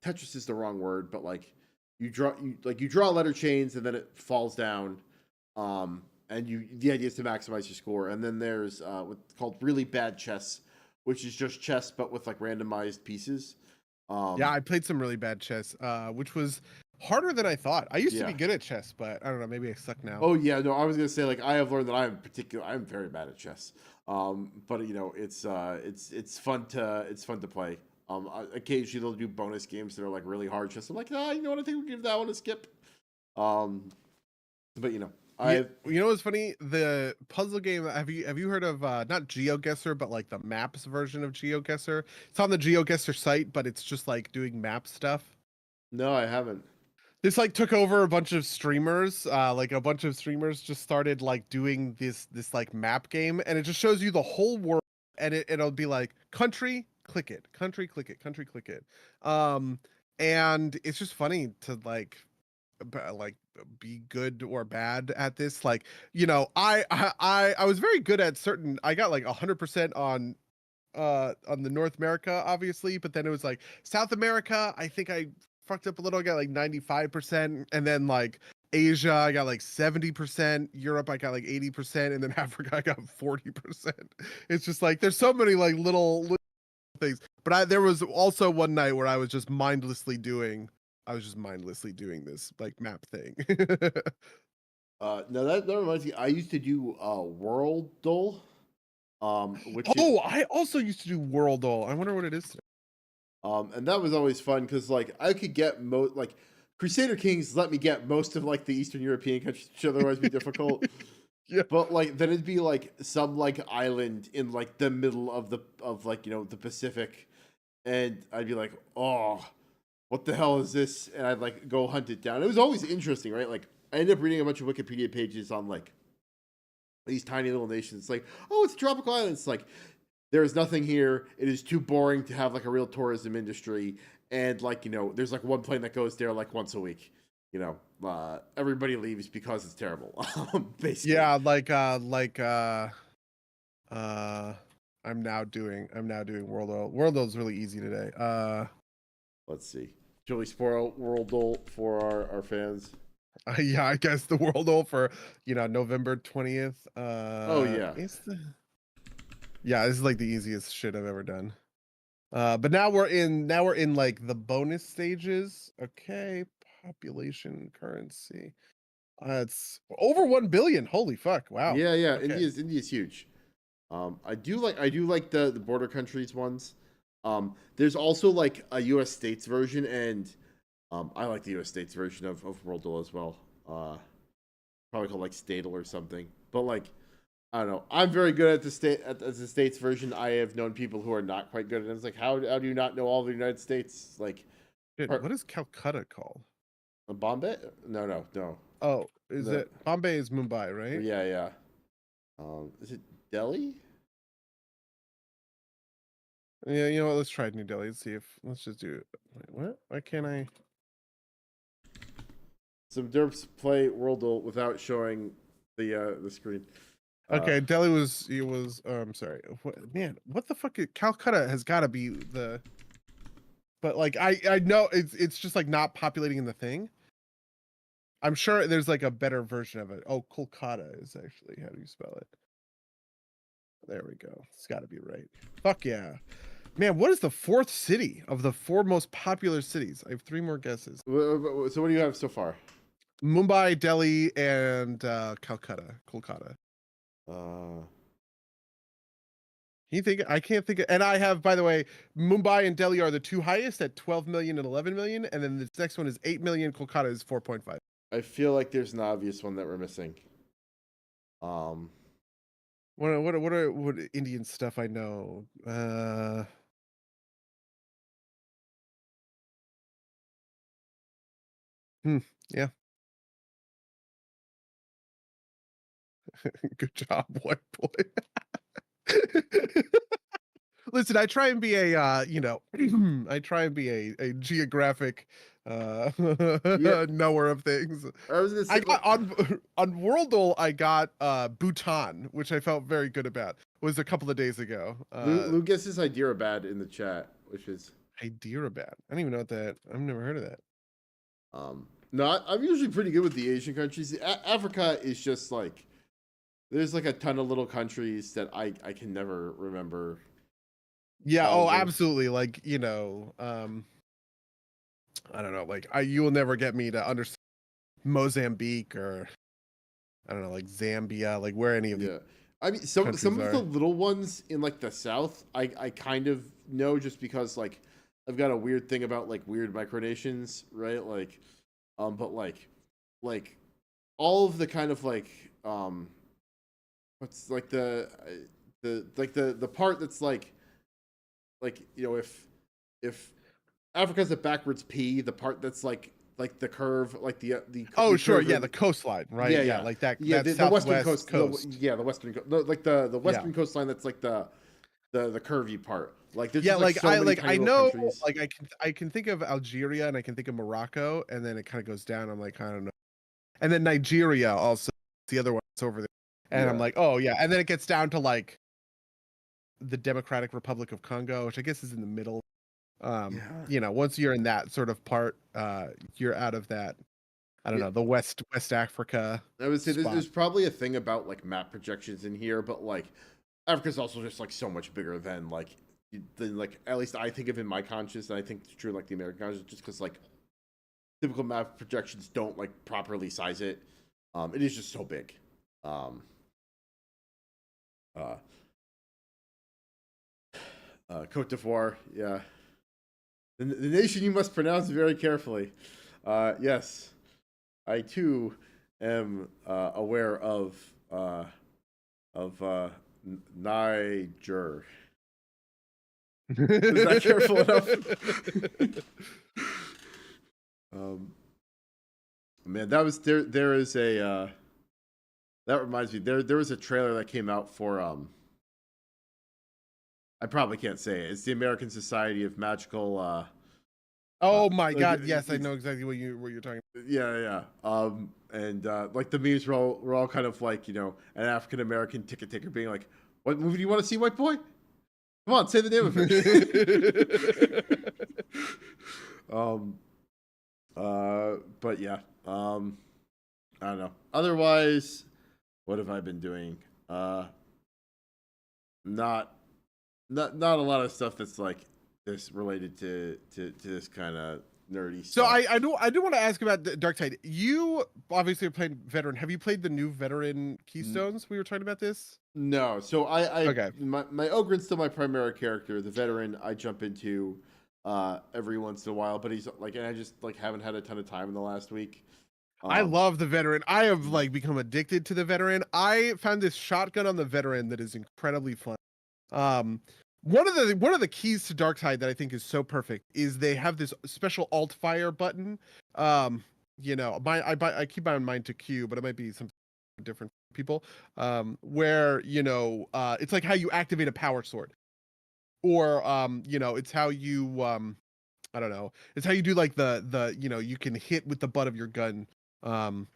Tetris is the wrong word, but like you draw letter chains and then it falls down. And the idea is to maximize your score. And then there's what's called really bad chess, which is just chess but with like randomized pieces. Yeah, I played some really bad chess, which was harder than I thought. I used to be Yeah. good at chess, but I don't know, maybe I suck now. Oh yeah, no, I was gonna say like I have learned that I'm very bad at chess. But it's fun to play. Occasionally they'll do bonus games that are like really hard chess. I'm like, you know what? I think we'll give that one a skip. But Yeah, you know what's funny? The puzzle game. Have you heard of not GeoGuessr, but like the maps version of GeoGuessr? It's on the GeoGuessr site, but it's just like doing map stuff. no, I haven't. This like took over a bunch of streamers. Like a bunch of streamers just started like doing this like map game, and it just shows you the whole world, and it'll be like country, click it, country, click it, country, click it. Um, and it's just funny to like be good or bad at this. Like, I was very good at certain. I got like 100% on the North America, obviously, but then it was like South America, I think I fucked up a little. I got like 95%, and then like Asia I got like 70%, Europe I got like 80%, and then Africa I got 40%. It's just like there's so many like little things. But there was also one night where I was just mindlessly doing this like map thing. No, that reminds me. I used to do World Duel, which it, Oh, I also used to do Worldle. I wonder what it is today. and that was always fun because like I could get like Crusader Kings let me get most of like the Eastern European countries, which otherwise be difficult. Yeah. But like then it'd be like some like island in like the middle of like the Pacific, and I'd be like, oh, what the hell is this? And I'd like go hunt it down. It was always interesting, right? Like I ended up reading a bunch of Wikipedia pages on like these tiny little nations. It's like, oh, it's a tropical island. It's like there is nothing here. It is too boring to have like a real tourism industry. And like there's like one plane that goes there like once a week. Everybody leaves because it's terrible. Basically. Yeah, uh I'm now doing Worldle. Worldle is really easy today. Let's see. Shall we spoil World Duel for our fans? Yeah, I guess the Worldle for November 20th. Oh yeah. Yeah, this is like the easiest shit I've ever done. But now we're in like the bonus stages. Okay, population currency. It's over 1 billion. Holy fuck. Wow. Yeah, yeah. Okay. India's huge. I do like the border countries ones. There's also like a U.S. states version, and I like the U.S. states version of World Duel as well. Probably called like Statal or something. But like, I don't know. I'm very good at the states version. I have known people who are not quite good at it. It's like, how do you not know all the United States? Like, Shit, what is Calcutta called? Bombay? No. Oh, is it Bombay is Mumbai, right? Yeah, yeah. Is it Delhi? Yeah, you know what? Let's try New Delhi. Let's just do it. Wait, what? Why can't I? Some derps play World Duel without showing the screen. Okay, Delhi was. It was. I'm sorry. Man, what the fuck? Calcutta has got to be the. But like, I know it's just like not populating in the thing. I'm sure there's like a better version of it. Oh, Kolkata is actually how do you spell it? There we go. It's got to be right. Fuck yeah. Man, what is the fourth city of the 4 most popular cities? I have 3 more guesses. So what do you have so far? Mumbai, Delhi, and Kolkata. Uh, Can you think? I can't think. And I have, by the way, Mumbai and Delhi are the 2 highest at 12 million and 11 million, and then this next one is 8 million. Kolkata is 4.5. I feel like there's an obvious one that we're missing. What Indian stuff I know? Yeah. Good job, white boy. Listen, I try and be a I try and be a geographic knower of things. I was gonna say, I got on Worldle, I got Bhutan, which I felt very good about. It was a couple of days ago. Lou guesses Hyderabad in the chat, which is Hyderabad. I don't even know what that. I've never heard of that. No, I'm usually pretty good with the Asian countries. Africa is just like there's like a ton of little countries that I can never remember. Yeah. Oh, absolutely. Like I don't know. Like you will never get me to understand Mozambique or I don't know, like Zambia, like where any of the. I mean, some of the little ones in like the south, I kind of know just because like I've got a weird thing about like weird micronations, right? Like, but like all of the kind of like what's like the part that's like if Africa's a backwards P, the part that's like the curve, like the oh the sure, curve yeah, the coastline, right? Yeah, like that. Yeah, that the western coast. the western like the western coastline. That's like the curvy part. Like there's just, so many I know countries. like I can think of Algeria and I can think of Morocco and then it kind of goes down. I'm like I don't know, and then Nigeria also the other one that's over there, and I'm like oh yeah, and then it gets down to like the Democratic Republic of Congo, which I guess is in the middle. Once you're in that sort of part, you're out of that. I don't know, the West Africa. I would say there's probably a thing about like map projections in here, but like Africa's also just like so much bigger than like at least I think of in my conscious, and I think it's true like the American conscious, just because like typical map projections don't like properly size it. It is just so big. Cote d'Ivoire, yeah. The nation you must pronounce very carefully. Yes, I too am aware of Niger. Is that careful enough? Man, that was there. There is a that reminds me. There was a trailer that came out for I probably can't say it. It's the American Society of Magical. Oh my God! Yes, I know exactly what you're talking about. Yeah. And like the memes were all kind of like an African American ticket taker being like, "What movie do you want to see, white boy? Come on, say the name of it." But yeah. I don't know. Otherwise, what have I been doing? Not a lot of stuff that's like this related to this kind of nerdy stuff. So I do want to ask about the Dark Tide. You obviously are playing veteran. Have you played the new veteran Keystones? We were talking about this. No. So I okay. My Ogren's still my primary character. The veteran I jump into every once in a while, but he's like, and I just like haven't had a ton of time in the last week. I love the veteran. I have like become addicted to the veteran. I found this shotgun on the veteran that is incredibly fun. One of the keys to Darktide that I think is so perfect is they have this special alt fire button. I keep mine to Q, but it might be some different people. Where it's like how you activate a power sword, or it's how you I don't know, it's how you do like the you can hit with the butt of your gun to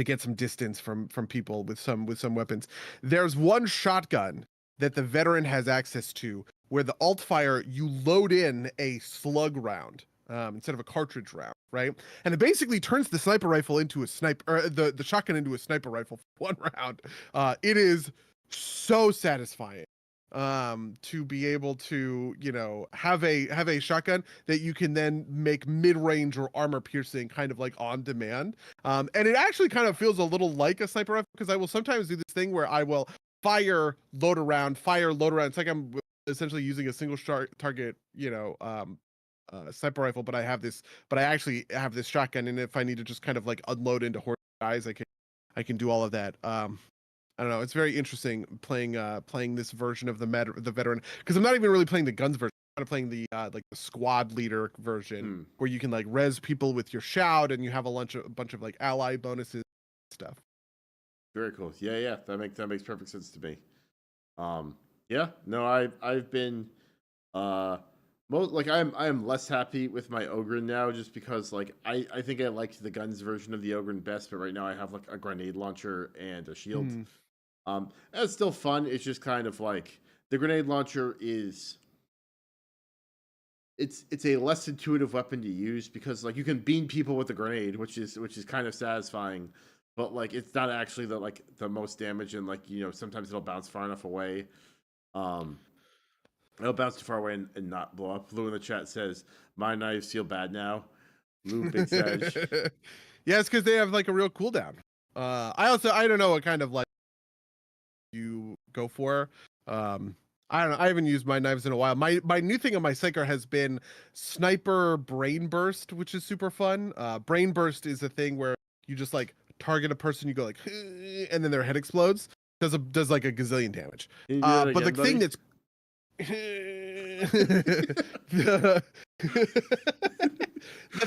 get some distance from people with some weapons. There's one shotgun that the veteran has access to where the alt fire, you load in a slug round instead of a cartridge round, right? And it basically turns the sniper rifle into a sniper, or the shotgun into a sniper rifle for one round. It is so satisfying to be able to, you know, have a shotgun that you can then make mid-range or armor piercing kind of like on demand. And it actually kind of feels a little like a sniper rifle, because I will sometimes do this thing where I will fire, load around, fire, load around. It's like I'm essentially using a single target, you know, sniper rifle, but I actually have this shotgun, and if I need to just kind of like unload into horde guys, I can do all of that. I don't know. It's very interesting playing this version of the veteran, because I'm not even really playing the guns version. I'm kind of playing the like the squad leader version, where you can like res people with your shout, and you have a bunch of like ally bonuses stuff. Very cool. Yeah. That makes perfect sense to me. Yeah. No, I've been I am less happy with my Ogren now, just because like I think I liked the guns version of the Ogren best, but right now I have like a grenade launcher and a shield. And it's still fun. It's just kind of like the grenade launcher is it's a less intuitive weapon to use, because like you can beam people with a grenade, which is kind of satisfying, but like it's not actually the most damage, and like, you know, sometimes it'll bounce far enough away. It'll bounce too far away and not blow up. Lou in the chat says, "My knives feel bad now." Lou Big Sag. Yeah, it's because they have like a real cooldown. I don't know what kind of like you go for. I don't know. I haven't used my knives in a while. My new thing on my Psyker has been Sniper Brain Burst, which is super fun. Brain Burst is a thing where you just like target a person, you go like, and then their head explodes. Does like a gazillion damage. But the thing that's the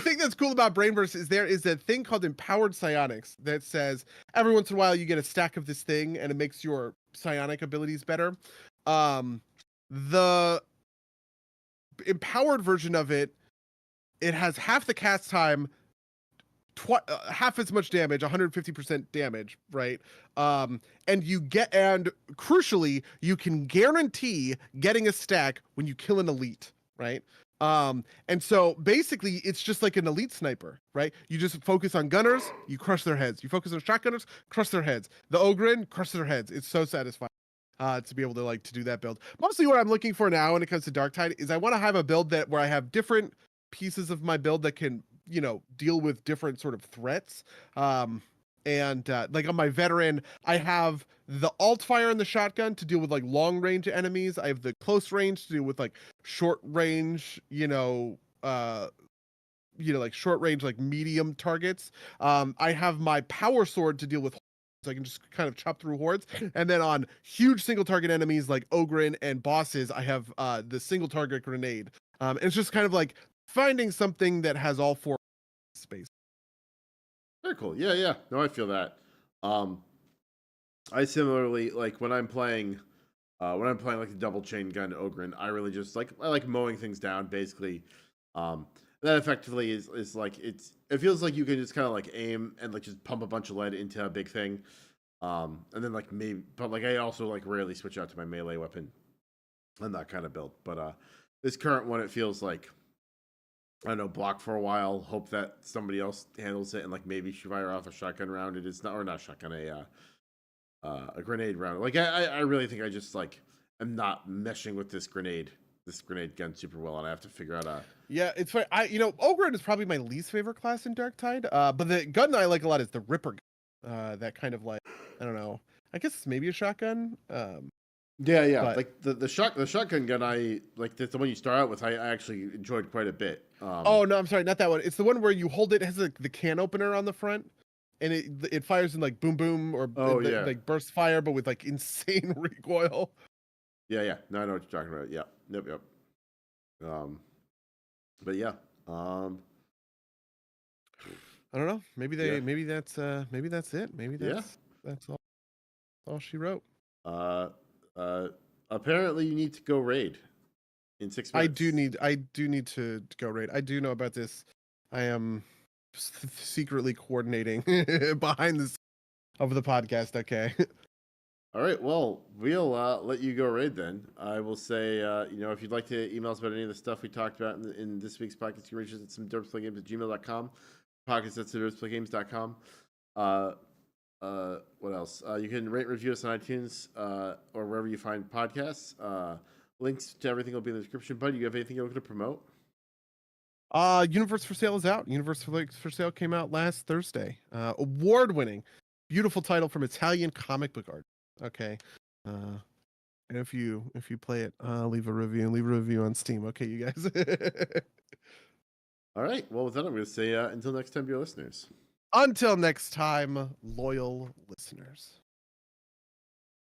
thing that's cool about Brain Burst is there is a thing called Empowered Psionics that says every once in a while you get a stack of this thing and it makes your psionic abilities better. The empowered version of it has half the cast time, half as much damage, 150% damage, right? And crucially, you can guarantee getting a stack when you kill an elite, right? And so basically it's just like an elite sniper, right? You just focus on gunners, you crush their heads. You focus on shotgunners, crush their heads. The Ogren, crush their heads. It's so satisfying to be able to do that build. Mostly what I'm looking for now when it comes to Darktide is I want to have a build where I have different pieces of my build that can, you know, deal with different sort of threats. Like on my veteran, I have the alt fire and the shotgun to deal with like long range enemies. I have the close range to deal with like short range, like short range, like medium targets. I have my power sword to deal with, so I can just kind of chop through hordes. And then on huge single target enemies like Ogren and bosses, I have the single target grenade. It's just kind of like finding something that has all four space. Very cool. Yeah. No, I feel that. I similarly, like when I'm playing like the double chain gun Ogren, I really just I like mowing things down basically. That effectively is like it feels like you can just kind of like aim and like just pump a bunch of lead into a big thing. And then like maybe, but like I also like rarely switch out to my melee weapon on that kind of build. But this current one, it feels like, I don't know, block for a while, hope that somebody else handles it, and like maybe fire off a shotgun round. It is not, or not shotgun, a grenade round. Like I really think I just like am not meshing with this grenade gun super well, and I have to figure out Yeah, it's funny. Ogren is probably my least favorite class in Darktide. But the gun I like a lot is the Ripper gun. That kind of like, I don't know. I guess it's maybe a shotgun. Yeah. But like the shotgun gun, I like the one you start out with. I actually enjoyed quite a bit. oh no, I'm sorry, not that one. It's the one where you hold it. It has like the can opener on the front, and it fires in like boom boom, or like burst fire, but with like insane recoil. Yeah. No, I know what you're talking about. Yeah. Yep. But yeah. I don't know. Maybe that's it. Maybe that's all she wrote. Apparently you need to go raid in 6 minutes. I do need to go raid. I do know about this. I am secretly coordinating behind the scenes of the podcast. Okay. All right. Well, we'll let you go raid then. I will say, if you'd like to email us about any of the stuff we talked about in this week's podcast, you can reach us at some derpsplaygames@gmail.com, podcast@derpsplaygames.com. What else? You can rate review us on iTunes or wherever you find podcasts. Links to everything will be in the description. Bud, you have anything you're looking to promote? Universe for Sale is out. Universe for Sale came out last Thursday. Award-winning, beautiful title from Italian comic book art. Okay. And if you play it, leave a review on Steam. Okay, you guys. All right. Well, with that, I'm going to say until next time, dear listeners. Until next time, loyal listeners.